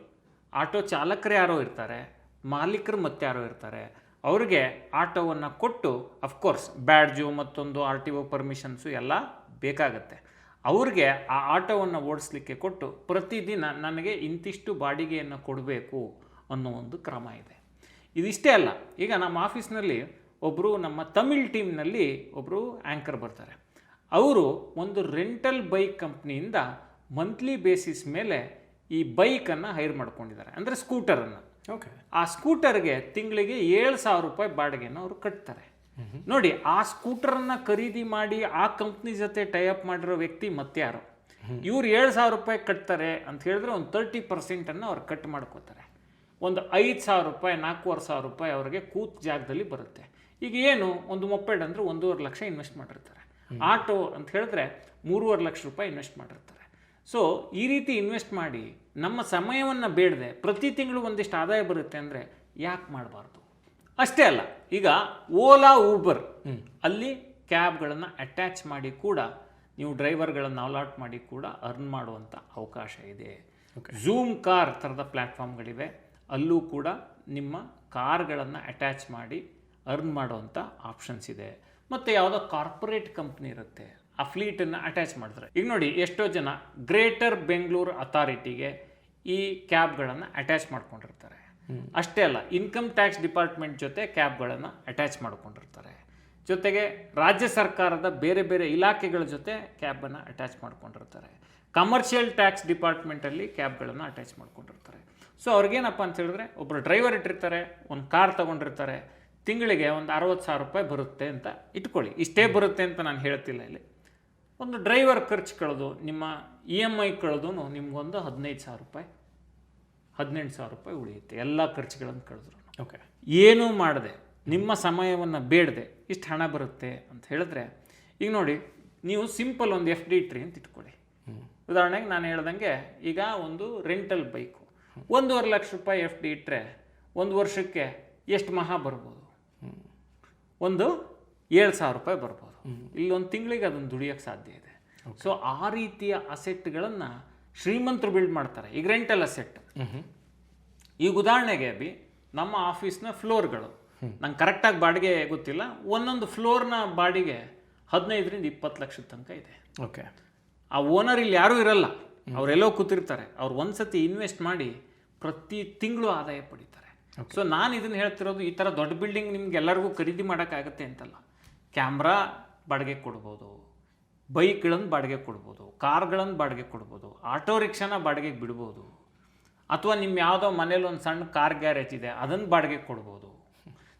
ಆಟೋ ಚಾಲಕರು ಯಾರೋ ಇರ್ತಾರೆ, ಮಾಲೀಕರು ಮತ್ತೆ ಯಾರೋ ಇರ್ತಾರೆ. ಅವ್ರಿಗೆ ಆಟೋವನ್ನು ಕೊಟ್ಟು, ಅಫ್ಕೋರ್ಸ್ ಬ್ಯಾಡ್ಜು ಮತ್ತೊಂದು RTO ಪರ್ಮಿಷನ್ಸು ಎಲ್ಲ ಬೇಕಾಗತ್ತೆ. ಅವ್ರಿಗೆ ಆ ಆಟೋವನ್ನು ಓಡಿಸ್ಲಿಕ್ಕೆ ಕೊಟ್ಟು ಪ್ರತಿದಿನ ನನಗೆ ಇಂತಿಷ್ಟು ಬಾಡಿಗೆಯನ್ನು ಕೊಡಬೇಕು ಅನ್ನೋ ಒಂದು ಕ್ರಮ ಇದೆ. ಇದಿಷ್ಟೇ ಅಲ್ಲ, ಈಗ ನಮ್ಮ ಆಫೀಸ್ನಲ್ಲಿ ಒಬ್ಬರು ನಮ್ಮ ತಮಿಳ್ ಟೀಮ್ನಲ್ಲಿ ಒಬ್ಬರು ಆ್ಯಂಕರ್ ಬರ್ತಾರೆ. ಅವರು ಒಂದು ರೆಂಟಲ್ ಬೈಕ್ ಕಂಪ್ನಿಯಿಂದ ಮಂತ್ಲಿ ಬೇಸಿಸ್ ಮೇಲೆ ಈ ಬೈಕನ್ನು ಹೈರ್ ಮಾಡ್ಕೊಂಡಿದ್ದಾರೆ, ಅಂದರೆ ಸ್ಕೂಟರನ್ನು. ಓಕೆ. ಆ ಸ್ಕೂಟರ್ಗೆ ತಿಂಗಳಿಗೆ 7,000 ರೂಪಾಯಿ ಬಾಡಿಗೆನ ಅವರು ಕಟ್ತಾರೆ. ನೋಡಿ, ಆ ಸ್ಕೂಟರನ್ನು ಖರೀದಿ ಮಾಡಿ ಆ ಕಂಪ್ನಿ ಜೊತೆ ಟೈಅಪ್ ಮಾಡಿರೋ ವ್ಯಕ್ತಿ ಮತ್ತಾರು? ಇವ್ರು 7,000 ರೂಪಾಯಿ ಕಟ್ತಾರೆ ಅಂತ ಹೇಳಿದ್ರೆ ಒಂದು 30% ಅವ್ರು ಕಟ್ ಮಾಡ್ಕೋತಾರೆ. ಒಂದು 5,000 ರೂಪಾಯಿ 4,500 ರೂಪಾಯಿ ಅವ್ರಿಗೆ ಕೂತ್ ಜಾಗದಲ್ಲಿ ಬರುತ್ತೆ. ಈಗ ಏನು, ಒಂದು ಮೊಪೆಡ್ ಅಂದರೆ 1.5 ಲಕ್ಷ ಇನ್ವೆಸ್ಟ್ ಮಾಡಿರ್ತಾರೆ. ಆಟೋ ಅಂತ ಹೇಳಿದ್ರೆ 3.5 ಲಕ್ಷ ರೂಪಾಯಿ ಇನ್ವೆಸ್ಟ್ ಮಾಡಿರ್ತಾರೆ. ಸೊ ಈ ರೀತಿ ಇನ್ವೆಸ್ಟ್ ಮಾಡಿ ನಮ್ಮ ಸಮಯವನ್ನು ಬೇಡದೆ ಪ್ರತಿ ತಿಂಗಳು ಒಂದಿಷ್ಟು ಆದಾಯ ಬರುತ್ತೆ ಅಂದರೆ ಯಾಕೆ ಮಾಡಬಾರ್ದು? ಅಷ್ಟೇ ಅಲ್ಲ, ಈಗ ಓಲಾ ಊಬರ್ ಅಲ್ಲಿ ಕ್ಯಾಬ್ಗಳನ್ನು ಅಟ್ಯಾಚ್ ಮಾಡಿ ಕೂಡ ನೀವು ಡ್ರೈವರ್ಗಳನ್ನು ಅಲಾಟ್ ಮಾಡಿ ಕೂಡ ಅರ್ನ್ ಮಾಡುವಂಥ ಅವಕಾಶ ಇದೆ. ಝೂಮ್ ಕಾರ್ ಥರದ ಪ್ಲ್ಯಾಟ್ಫಾರ್ಮ್ಗಳಿವೆ, ಅಲ್ಲೂ ಕೂಡ ನಿಮ್ಮ ಕಾರ್ಗಳನ್ನು ಅಟ್ಯಾಚ್ ಮಾಡಿ ಅರ್ನ್ ಮಾಡುವಂಥ ಆಪ್ಷನ್ಸ್ ಇದೆ. ಮತ್ತು ಯಾವುದೋ ಕಾರ್ಪೊರೇಟ್ ಕಂಪ್ನಿ ಇರುತ್ತೆ, ಆ ಫ್ಲೀಟನ್ನು ಅಟ್ಯಾಚ್ ಮಾಡ್ತಾರೆ. ಈಗ ನೋಡಿ, ಎಷ್ಟೋ ಜನ ಗ್ರೇಟರ್ ಬೆಂಗಳೂರು ಅಥಾರಿಟಿಗೆ ಈ ಕ್ಯಾಬ್ಗಳನ್ನು ಅಟ್ಯಾಚ್ ಮಾಡ್ಕೊಂಡಿರ್ತಾರೆ. ಅಷ್ಟೇ ಅಲ್ಲ, ಇನ್ಕಮ್ ಟ್ಯಾಕ್ಸ್ ಡಿಪಾರ್ಟ್ಮೆಂಟ್ ಜೊತೆ ಕ್ಯಾಬ್ಗಳನ್ನು ಅಟ್ಯಾಚ್ ಮಾಡ್ಕೊಂಡಿರ್ತಾರೆ. ಜೊತೆಗೆ ರಾಜ್ಯ ಸರ್ಕಾರದ ಬೇರೆ ಬೇರೆ ಇಲಾಖೆಗಳ ಜೊತೆ ಕ್ಯಾಬನ್ನು ಅಟ್ಯಾಚ್ ಮಾಡ್ಕೊಂಡಿರ್ತಾರೆ. ಕಮರ್ಷಿಯಲ್ ಟ್ಯಾಕ್ಸ್ ಡಿಪಾರ್ಟ್ಮೆಂಟಲ್ಲಿ ಕ್ಯಾಬ್ಗಳನ್ನು ಅಟ್ಯಾಚ್ ಮಾಡ್ಕೊಂಡಿರ್ತಾರೆ. ಸೊ ಅವ್ರಿಗೇನಪ್ಪ ಅಂತ ಹೇಳಿದ್ರೆ, ಒಬ್ಬರು ಡ್ರೈವರ್ ಇಟ್ಟಿರ್ತಾರೆ, ಒಂದು ಕಾರ್ ತೊಗೊಂಡಿರ್ತಾರೆ, ತಿಂಗಳಿಗೆ ಒಂದು 60,000 ರೂಪಾಯಿ ಬರುತ್ತೆ ಅಂತ ಇಟ್ಕೊಳ್ಳಿ. ಇಷ್ಟೇ ಬರುತ್ತೆ ಅಂತ ನಾನು ಹೇಳ್ತಿಲ್ಲ ಇಲ್ಲಿ. ಒಂದು ಡ್ರೈವರ್ ಖರ್ಚು ಕಳೆದು ನಿಮ್ಮ EMI ಕಳೆದು ನಿಮ್ಗೊಂದು 15,000 ರೂಪಾಯಿ 18,000 ರೂಪಾಯಿ ಉಳಿಯುತ್ತೆ, ಎಲ್ಲ ಖರ್ಚುಗಳನ್ನು ಕಳೆದ್ರು. ಓಕೆ. ಏನೂ ಮಾಡದೆ ನಿಮ್ಮ ಸಮಯವನ್ನು ಬೇಡದೆ ಇಷ್ಟು ಹಣ ಬರುತ್ತೆ ಅಂತ ಹೇಳಿದ್ರೆ, ಈಗ ನೋಡಿ, ನೀವು ಸಿಂಪಲ್ ಒಂದು FD ಇಟ್ರಿ ಅಂತ ಇಟ್ಕೊಳ್ಳಿ. ಉದಾಹರಣೆಗೆ ನಾನು ಹೇಳ್ದಂಗೆ, ಈಗ ಒಂದು ರೆಂಟಲ್ ಬೈಕು 1.5 ಲಕ್ಷ ರೂಪಾಯಿ FD ಇಟ್ಟರೆ ಒಂದು ವರ್ಷಕ್ಕೆ ಎಷ್ಟು ಮಹಾ ಬರ್ಬೋದು? ಒಂದು 7,000 ರೂಪಾಯಿ ಬರ್ಬೋದು. ಇಲ್ಲೊಂದು ತಿಂಗಳಿಗೆ ಅದನ್ನು ದುಡಿಯೋಕ್ಕೆ ಸಾಧ್ಯ ಇದೆ. ಸೊ ಆ ರೀತಿಯ ಅಸೆಟ್ಗಳನ್ನು ಶ್ರೀಮಂತರು ಬಿಲ್ಡ್ ಮಾಡ್ತಾರೆ. ಈಗ ರೆಂಟಲ್ ಅಸೆಟ್, ಈಗ ಉದಾಹರಣೆಗೆ ನಮ್ಮ ಆಫೀಸ್ನ ಫ್ಲೋರ್ಗಳು, ನಂಗೆ ಕರೆಕ್ಟಾಗಿ ಬಾಡಿಗೆ ಗೊತ್ತಿಲ್ಲ, ಒಂದೊಂದು ಫ್ಲೋರ್ನ ಬಾಡಿಗೆ 15ರಿಂದ 20 ಲಕ್ಷದ ತನಕ ಇದೆ. ಓಕೆ. ಆ ಓನರ್ ಇಲ್ಲಿ ಯಾರೂ ಇರಲ್ಲ, ಅವರೆಲ್ಲೋ ಕೂತಿರ್ತಾರೆ. ಅವ್ರು ಒಂದ್ಸತಿ ಇನ್ವೆಸ್ಟ್ ಮಾಡಿ ಪ್ರತಿ ತಿಂಗಳು ಆದಾಯ ಪಡಿತಾರೆ. ಸೊ ನಾನು ಇದನ್ನು ಹೇಳ್ತಿರೋದು, ಈ ಥರ ದೊಡ್ಡ ಬಿಲ್ಡಿಂಗ್ ನಿಮ್ಗೆ ಎಲ್ಲರಿಗೂ ಖರೀದಿ ಮಾಡೋಕ್ಕಾಗತ್ತೆ ಅಂತಲ್ಲ. ಕ್ಯಾಮ್ರಾ ಬಾಡಿಗೆ ಕೊಡ್ಬೋದು, ಬೈಕ್ಗಳನ್ನು ಬಾಡಿಗೆ ಕೊಡ್ಬೋದು, ಕಾರ್ಗಳನ್ನು ಬಾಡಿಗೆ ಕೊಡ್ಬೋದು, ಆಟೋ ರಿಕ್ಷಾನ ಬಾಡಿಗೆಗೆ ಬಿಡ್ಬೋದು, ಅಥವಾ ನಿಮ್ಮ ಯಾವುದೋ ಮನೇಲಿ ಒಂದು ಸಣ್ಣ ಕಾರ್ ಗ್ಯಾರೇಜ್ ಇದೆ ಅದನ್ನು ಬಾಡಿಗೆ ಕೊಡ್ಬೋದು.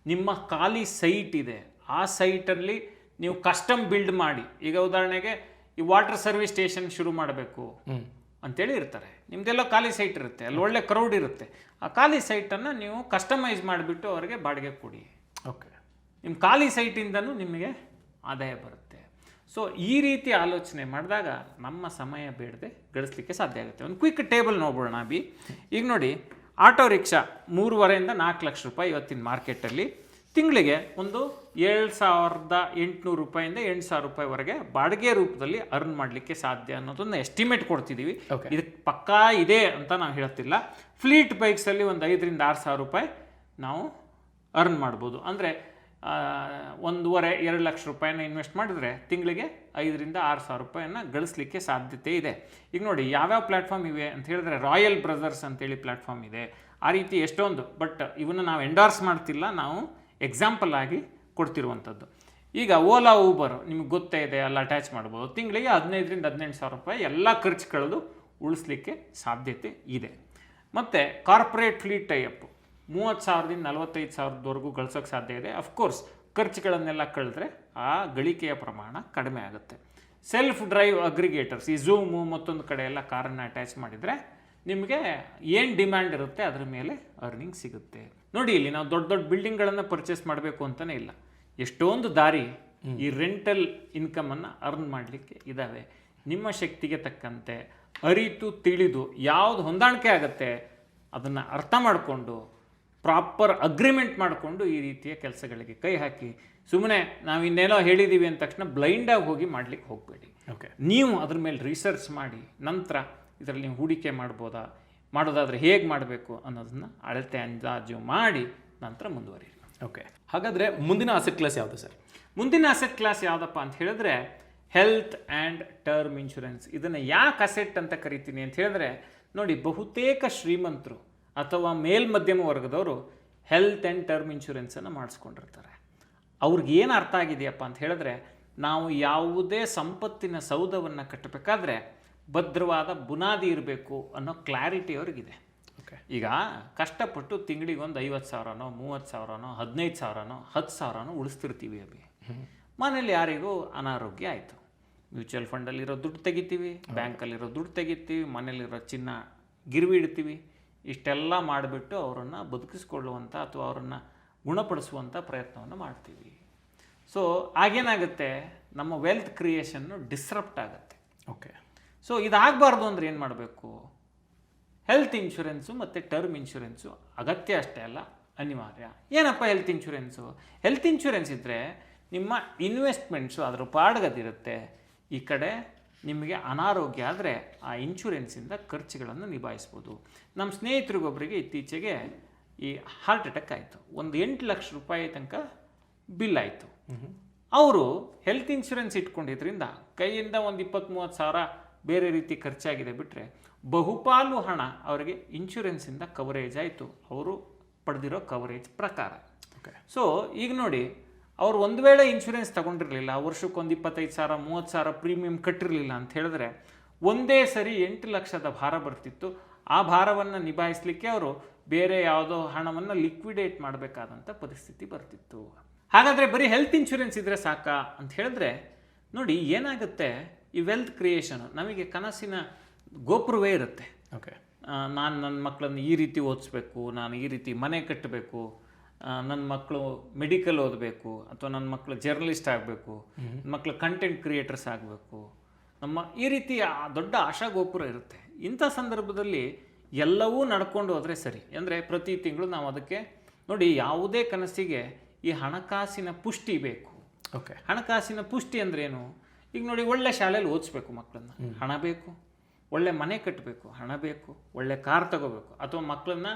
ನಿಮ್ಮ ಖಾಲಿ ಸೈಟ್ ಇದೆ, ಆ ಸೈಟಲ್ಲಿ ನೀವು ಕಸ್ಟಮ್ ಬಿಲ್ಡ್ ಮಾಡಿ, ಈಗ ಉದಾಹರಣೆಗೆ ಈ ವಾಟರ್ ಸರ್ವಿಸ್ ಸ್ಟೇಷನ್ ಶುರು ಮಾಡಬೇಕು ಅಂತೇಳಿ ಇರ್ತಾರೆ, ನಿಮ್ದೆಲ್ಲ ಖಾಲಿ ಸೈಟ್ ಇರುತ್ತೆ, ಅಲ್ಲಿ ಒಳ್ಳೆ ಕ್ರೌಡ್ ಇರುತ್ತೆ. ಆ ಖಾಲಿ ಸೈಟನ್ನು ನೀವು ಕಸ್ಟಮೈಸ್ ಮಾಡಿಬಿಟ್ಟು ಅವರಿಗೆ ಬಾಡಿಗೆ ಕೊಡಿ. ಓಕೆ. ನಿಮ್ಮ ಖಾಲಿ ಸೈಟಿಂದನೂ ನಿಮಗೆ ಆದಾಯ ಬರುತ್ತೆ. ಸೊ ಈ ರೀತಿ ಆಲೋಚನೆ ಮಾಡಿದಾಗ ನಮ್ಮ ಸಮಯ ಬೇಡದೆ ಗಳಿಸ್ಲಿಕ್ಕೆ ಸಾಧ್ಯ ಆಗುತ್ತೆ. ಒಂದು ಕ್ವಿಕ್ ಟೇಬಲ್ ನೋಡ್ಬೋಣ ಈಗ ನೋಡಿ, ಆಟೋ ರಿಕ್ಷಾ 3.5ರಿಂದ 4 ಲಕ್ಷ ರೂಪಾಯಿ ಇವತ್ತಿನ ಮಾರ್ಕೆಟಲ್ಲಿ ತಿಂಗಳಿಗೆ ಒಂದು 7,800 ರೂಪಾಯಿಂದ 8,000 ರೂಪಾಯಿವರೆಗೆ ಬಾಡಿಗೆ ರೂಪದಲ್ಲಿ ಅರ್ನ್ ಮಾಡಲಿಕ್ಕೆ ಸಾಧ್ಯ ಅನ್ನೋದನ್ನು ಎಸ್ಟಿಮೇಟ್ ಕೊಡ್ತಿದ್ದೀವಿ. ಇದಕ್ಕೆ ಪಕ್ಕಾ ಇದೆ ಅಂತ ನಾವು ಹೇಳ್ತಿಲ್ಲ. ಫ್ಲೀಟ್ ಬೈಕ್ಸಲ್ಲಿ ಒಂದು 5,000ರಿಂದ 6,000 ರೂಪಾಯಿ ನಾವು ಅರ್ನ್ ಮಾಡ್ಬೋದು. ಅಂದರೆ 1.5-2 ಲಕ್ಷ ರೂಪಾಯಿನ ಇನ್ವೆಸ್ಟ್ ಮಾಡಿದ್ರೆ ತಿಂಗಳಿಗೆ 5,000ರಿಂದ 6,000 ರೂಪಾಯಿನ ಗಳಿಸ್ಲಿಕ್ಕೆ ಸಾಧ್ಯತೆ ಇದೆ. ಈಗ ನೋಡಿ, ಯಾವ್ಯಾವ ಪ್ಲ್ಯಾಟ್ಫಾರ್ಮ್ ಇವೆ ಅಂತ ಹೇಳಿದ್ರೆ, ರಾಯಲ್ ಬ್ರದರ್ಸ್ ಅಂತೇಳಿ ಪ್ಲ್ಯಾಟ್ಫಾರ್ಮ್ ಇದೆ. ಆ ರೀತಿ ಎಷ್ಟೊಂದು, ಬಟ್ ಇವನ್ನ ನಾವು ಎಂಡಾರ್ಸ್ ಮಾಡ್ತಿಲ್ಲ, ನಾವು ಎಕ್ಸಾಂಪಲ್ ಆಗಿ ಕೊಡ್ತಿರುವಂಥದ್ದು. ಈಗ ಓಲಾ ಊಬರ್ ನಿಮ್ಗೆ ಗೊತ್ತೇ ಇದೆ, ಅಲ್ಲಿ ಅಟ್ಯಾಚ್ ಮಾಡ್ಬೋದು. ತಿಂಗಳಿಗೆ 15,000ರಿಂದ 18,000 ರೂಪಾಯಿ ಎಲ್ಲ ಖರ್ಚುಗಳು ಉಳಿಸ್ಲಿಕ್ಕೆ ಸಾಧ್ಯತೆ ಇದೆ. ಮತ್ತು ಕಾರ್ಪೊರೇಟ್ ಫ್ಲೀಟ್ ಟೈಅಪ್ 30,000ದಿಂದ 45,000ವರೆಗೂ ಗಳಿಸೋಕ್ಕೆ ಸಾಧ್ಯ ಇದೆ. ಅಫ್ಕೋರ್ಸ್ ಖರ್ಚುಗಳನ್ನೆಲ್ಲ ಕಳೆದ್ರೆ ಆ ಗಳಿಕೆಯ ಪ್ರಮಾಣ ಕಡಿಮೆ ಆಗುತ್ತೆ. ಸೆಲ್ಫ್ ಡ್ರೈವ್ ಅಗ್ರಿಗೇಟರ್ಸ್, ಈ ಝೂಮು ಮತ್ತೊಂದು ಕಡೆ ಎಲ್ಲ ಕಾರನ್ನು ಅಟ್ಯಾಚ್ ಮಾಡಿದರೆ ನಿಮಗೆ ಏನು ಡಿಮ್ಯಾಂಡ್ ಇರುತ್ತೆ ಅದರ ಮೇಲೆ ಅರ್ನಿಂಗ್ ಸಿಗುತ್ತೆ. ನೋಡಿ, ಇಲ್ಲಿ ನಾವು ದೊಡ್ಡ ದೊಡ್ಡ ಬಿಲ್ಡಿಂಗ್ಗಳನ್ನು ಪರ್ಚೇಸ್ ಮಾಡಬೇಕು ಅಂತಲೇ ಇಲ್ಲ, ಎಷ್ಟೊಂದು ದಾರಿ ಈ ರೆಂಟಲ್ ಇನ್ಕಮನ್ನು ಅರ್ನ್ ಮಾಡಲಿಕ್ಕೆ ಇದ್ದಾವೆ. ನಿಮ್ಮ ಶಕ್ತಿಗೆ ತಕ್ಕಂತೆ ಅರಿತು ತಿಳಿದು ಯಾವುದು ಹೊಂದಾಣಿಕೆ ಆಗುತ್ತೆ ಅದನ್ನು ಅರ್ಥ ಮಾಡಿಕೊಂಡು ಪ್ರಾಪರ್ ಅಗ್ರಿಮೆಂಟ್ ಮಾಡಿಕೊಂಡು ಈ ರೀತಿಯ ಕೆಲಸಗಳಿಗೆ ಕೈ ಹಾಕಿ, ಸುಮ್ಮನೆ ನಾವು ಇನ್ನೇನೋ ಹೇಳಿದ್ದೀವಿ ಅಂದ ತಕ್ಷಣ ಬ್ಲೈಂಡಾಗಿ ಹೋಗಿ ಮಾಡಲಿಕ್ಕೆ ಹೋಗಬೇಡಿ. ಓಕೆ. ನೀವು ಅದ್ರ ಮೇಲೆ ರಿಸರ್ಚ್ ಮಾಡಿ ನಂತರ ಇದರಲ್ಲಿ ನೀವು ಹೂಡಿಕೆ ಮಾಡೋದಾದರೆ ಹೇಗೆ ಮಾಡಬೇಕು ಅನ್ನೋದನ್ನು ಅಳತೆ ಅಂದಾಜು ಮಾಡಿ ನಂತರ ಮುಂದುವರಿ. ಓಕೆ. ಹಾಗಾದರೆ ಮುಂದಿನ ಅಸೆಟ್ ಕ್ಲಾಸ್ ಯಾವುದು ಸರ್? ಮುಂದಿನ ಅಸೆಟ್ ಕ್ಲಾಸ್ ಯಾವುದಪ್ಪ ಅಂತ ಹೇಳಿದ್ರೆ ಹೆಲ್ತ್ ಆ್ಯಂಡ್ ಟರ್ಮ್ ಇನ್ಶೂರೆನ್ಸ್. ಇದನ್ನು ಯಾಕೆ ಅಸೆಟ್ ಅಂತ ಕರಿತೀನಿ ಅಂತ ಹೇಳಿದ್ರೆ, ನೋಡಿ, ಬಹುತೇಕ ಶ್ರೀಮಂತರು ಅಥವಾ ಮೇಲ್ಮಧ್ಯಮ ವರ್ಗದವರು ಹೆಲ್ತ್ ಆ್ಯಂಡ್ ಟರ್ಮ್ ಇನ್ಶೂರೆನ್ಸನ್ನು ಮಾಡಿಸ್ಕೊಂಡಿರ್ತಾರೆ. ಅವ್ರಿಗೆ ಏನು ಅರ್ಥ ಆಗಿದೆಯಪ್ಪ ಅಂತ ಹೇಳಿದ್ರೆ, ನಾವು ಯಾವುದೇ ಸಂಪತ್ತಿನ ಸೌಧವನ್ನು ಕಟ್ಟಬೇಕಾದ್ರೆ ಭದ್ರವಾದ ಬುನಾದಿ ಇರಬೇಕು ಅನ್ನೋ ಕ್ಲಾರಿಟಿ ಅವ್ರಿಗಿದೆ. ಓಕೆ. ಈಗ ಕಷ್ಟಪಟ್ಟು ತಿಂಗಳಿಗೆ ಒಂದು 50,000ನೋ 30,000ನೋ 15,000ನೋ 10,000ನೋ ಉಳಿಸ್ತಿರ್ತೀವಿ ಅಭಿ. ಮನೇಲಿ ಯಾರಿಗೂ ಅನಾರೋಗ್ಯ ಆಯಿತು, ಮ್ಯೂಚುವಲ್ ಫಂಡಲ್ಲಿರೋ ದುಡ್ಡು ತೆಗಿತೀವಿ, ಬ್ಯಾಂಕಲ್ಲಿರೋ ದುಡ್ಡು ತೆಗಿತೀವಿ, ಮನೇಲಿರೋ ಚಿನ್ನ ಗಿರ್ವಿ ಇಡ್ತೀವಿ. ಇಷ್ಟೆಲ್ಲ ಮಾಡಿಬಿಟ್ಟು ಅವರನ್ನು ಬದುಕಿಸ್ಕೊಳ್ಳುವಂಥ ಅಥವಾ ಅವರನ್ನು ಗುಣಪಡಿಸುವಂಥ ಪ್ರಯತ್ನವನ್ನು ಮಾಡ್ತೀವಿ. ಸೊ ಆಗೇನಾಗುತ್ತೆ, ನಮ್ಮ ವೆಲ್ತ್ ಕ್ರಿಯೇಷನ್ನು ಡಿಸ್ರಪ್ಟ್ ಆಗುತ್ತೆ. ಓಕೆ. ಸೊ ಇದಾಗಬಾರ್ದು ಅಂದರೆ ಏನು ಮಾಡಬೇಕು? ಹೆಲ್ತ್ ಇನ್ಶೂರೆನ್ಸು ಮತ್ತು ಟರ್ಮ್ ಇನ್ಶೂರೆನ್ಸು ಅಗತ್ಯ ಅಷ್ಟೇ ಅಲ್ಲ, ಅನಿವಾರ್ಯ. ಏನಪ್ಪ ಹೆಲ್ತ್ ಇನ್ಶೂರೆನ್ಸು? ಹೆಲ್ತ್ ಇನ್ಶೂರೆನ್ಸ್ ಇದ್ದರೆ ನಿಮ್ಮ ಇನ್ವೆಸ್ಟ್ಮೆಂಟ್ಸು ಅದರ ಪಾಡ್ಗದಿರುತ್ತೆ. ಈ ಕಡೆ ನಿಮಗೆ ಅನಾರೋಗ್ಯ ಆದರೆ ಆ ಇನ್ಶೂರೆನ್ಸಿಂದ ಖರ್ಚುಗಳನ್ನು ನಿಭಾಯಿಸ್ಬೋದು. ನಮ್ಮ ಸ್ನೇಹಿತರಿಗೊಬ್ಬರಿಗೆ ಇತ್ತೀಚೆಗೆ ಈ ಹಾರ್ಟ್ ಅಟ್ಯಾಕ್ ಆಯಿತು, ಒಂದು 8 ಲಕ್ಷ ರೂಪಾಯಿ ತನಕ ಬಿಲ್ ಆಯಿತು. ಅವರು ಹೆಲ್ತ್ ಇನ್ಶೂರೆನ್ಸ್ ಇಟ್ಕೊಂಡಿದ್ರಿಂದ ಕೈಯಿಂದ ಒಂದು 20-30 ಸಾವಿರ ಬೇರೆ ರೀತಿ ಖರ್ಚಾಗಿದೆ ಬಿಟ್ಟರೆ ಬಹುಪಾಲು ಹಣ ಅವರಿಗೆ ಇನ್ಶೂರೆನ್ಸಿಂದ ಕವರೇಜ್ ಆಯಿತು, ಅವರು ಪಡೆದಿರೋ ಕವರೇಜ್ ಪ್ರಕಾರ. ಓಕೆ. ಸೊ ಈಗ ನೋಡಿ, ಅವ್ರು ಒಂದು ವೇಳೆ ಇನ್ಶೂರೆನ್ಸ್ ತೊಗೊಂಡಿರಲಿಲ್ಲ, ವರ್ಷಕ್ಕೊಂದು 25,000-30,000 ಪ್ರೀಮಿಯಂ ಕಟ್ಟಿರಲಿಲ್ಲ ಅಂತ ಹೇಳಿದ್ರೆ ಒಂದೇ ಸರಿ 8 ಲಕ್ಷದ ಭಾರ ಬರ್ತಿತ್ತು. ಆ ಭಾರವನ್ನು ನಿಭಾಯಿಸಲಿಕ್ಕೆ ಅವರು ಬೇರೆ ಯಾವುದೋ ಹಣವನ್ನು ಲಿಕ್ವಿಡೇಟ್ ಮಾಡಬೇಕಾದಂಥ ಪರಿಸ್ಥಿತಿ ಬರ್ತಿತ್ತು. ಹಾಗಾದರೆ ಬರೀ ಹೆಲ್ತ್ ಇನ್ಶೂರೆನ್ಸ್ ಇದ್ದರೆ ಸಾಕಾ ಅಂತ ಹೇಳಿದ್ರೆ ನೋಡಿ ಏನಾಗುತ್ತೆ, ಈ ವೆಲ್ತ್ ಕ್ರಿಯೇಷನು ನಮಗೆ ಕನಸಿನ ಗೋಪುರವೇ ಇರುತ್ತೆ. ಓಕೆ. ನಾನು ನನ್ನ ಮಕ್ಕಳನ್ನು ಈ ರೀತಿ ಓದಿಸ್ಬೇಕು, ನಾನು ಈ ರೀತಿ ಮನೆ ಕಟ್ಟಬೇಕು, ನನ್ನ ಮಕ್ಕಳು ಮೆಡಿಕಲ್ ಓದಬೇಕು, ಅಥವಾ ನನ್ನ ಮಕ್ಕಳು ಜರ್ನಲಿಸ್ಟ್ ಆಗಬೇಕು, ನನ್ನ ಮಕ್ಕಳು ಕಂಟೆಂಟ್ ಕ್ರಿಯೇಟರ್ಸ್ ಆಗಬೇಕು, ಈ ರೀತಿ ದೊಡ್ಡ ಆಶಾಗೋಪುರ ಇರುತ್ತೆ. ಇಂಥ ಸಂದರ್ಭದಲ್ಲಿ ಎಲ್ಲವೂ ನಡ್ಕೊಂಡು ಹೋದರೆ ಸರಿ. ಅಂದರೆ ಪ್ರತಿ ತಿಂಗಳು ನಾವು ಅದಕ್ಕೆ ನೋಡಿ, ಯಾವುದೇ ಕನಸಿಗೆ ಈ ಹಣಕಾಸಿನ ಪುಷ್ಟಿ ಬೇಕು. ಓಕೆ. ಹಣಕಾಸಿನ ಪುಷ್ಟಿ ಅಂದ್ರೇನು? ಈಗ ನೋಡಿ, ಒಳ್ಳೆ ಶಾಲೆಯಲ್ಲಿ ಓದಿಸ್ಬೇಕು ಮಕ್ಕಳನ್ನ, ಹಣ ಬೇಕು. ಒಳ್ಳೆ ಮನೆ ಕಟ್ಟಬೇಕು, ಹಣ ಬೇಕು. ಒಳ್ಳೆ ಕಾರ್ ತಗೋಬೇಕು, ಅಥವಾ ಮಕ್ಕಳನ್ನ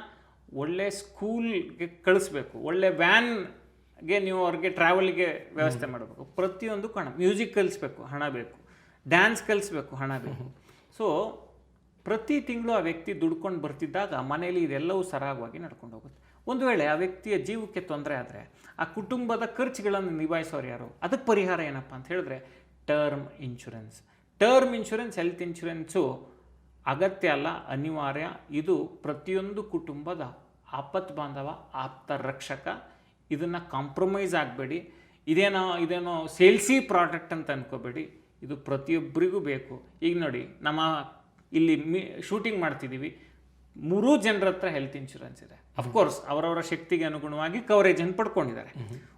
ಒಳ್ಳೆ ಸ್ಕೂಲ್ಗೆ ಕಳಿಸ್ಬೇಕು, ಒಳ್ಳೆ ವ್ಯಾನ್ಗೆ ನೀವು ಅವ್ರಿಗೆ ಟ್ರಾವೆಲ್ಗೆ ವ್ಯವಸ್ಥೆ ಮಾಡಬೇಕು, ಪ್ರತಿಯೊಂದಕ್ಕೂ ಹಣ. ಮ್ಯೂಸಿಕ್ ಕಲಿಸ್ಬೇಕು, ಹಣ ಬೇಕು. ಡ್ಯಾನ್ಸ್ ಕಲಿಸ್ಬೇಕು, ಹಣ ಬೇಕು. ಸೊ ಪ್ರತಿ ತಿಂಗಳು ಆ ವ್ಯಕ್ತಿ ದುಡ್ಕೊಂಡು ಬರ್ತಿದ್ದಾಗ ಮನೆಯಲ್ಲಿ ಇದೆಲ್ಲವೂ ಸರಾಗವಾಗಿ ನಡ್ಕೊಂಡು ಹೋಗುತ್ತೆ. ಒಂದು ವೇಳೆ ಆ ವ್ಯಕ್ತಿಯ ಜೀವಕ್ಕೆ ತೊಂದರೆ ಆದರೆ ಆ ಕುಟುಂಬದ ಖರ್ಚುಗಳನ್ನು ನಿಭಾಯಿಸೋರು ಯಾರು? ಅದಕ್ಕೆ ಪರಿಹಾರ ಏನಪ್ಪ ಅಂತ ಹೇಳಿದ್ರೆ term insurance. Term insurance, health insurance ಅಗತ್ಯ ಅಲ್ಲ, ಅನಿವಾರ್ಯ. ಇದು ಪ್ರತಿಯೊಂದು ಕುಟುಂಬದ ಆಪತ್ ಬಾಂಧವ, ಆಪ್ತ ರಕ್ಷಕ. ಇದನ್ನು ಕಾಂಪ್ರಮೈಸ್ ಆಗಬೇಡಿ. ಇದೇನೋ ಸೇಲ್ಸಿ ಪ್ರಾಡಕ್ಟ್ ಅಂತ ಅನ್ಕೋಬೇಡಿ. ಇದು ಪ್ರತಿಯೊಬ್ಬರಿಗೂ ಬೇಕು. ಈಗ ನೋಡಿ, ನಮ್ಮ ಇಲ್ಲಿ ಶೂಟಿಂಗ್ ಮಾಡ್ತಿದ್ದೀವಿ, 3 ಜನರ ಹತ್ರ ಹೆಲ್ತ್ ಇನ್ಶೂರೆನ್ಸ್ ಇದೆ. ಅಫ್ಕೋರ್ಸ್ ಅವರವರ ಶಕ್ತಿಗೆ ಅನುಗುಣವಾಗಿ ಕವರೇಜನ್ನು ಪಡ್ಕೊಂಡಿದ್ದಾರೆ.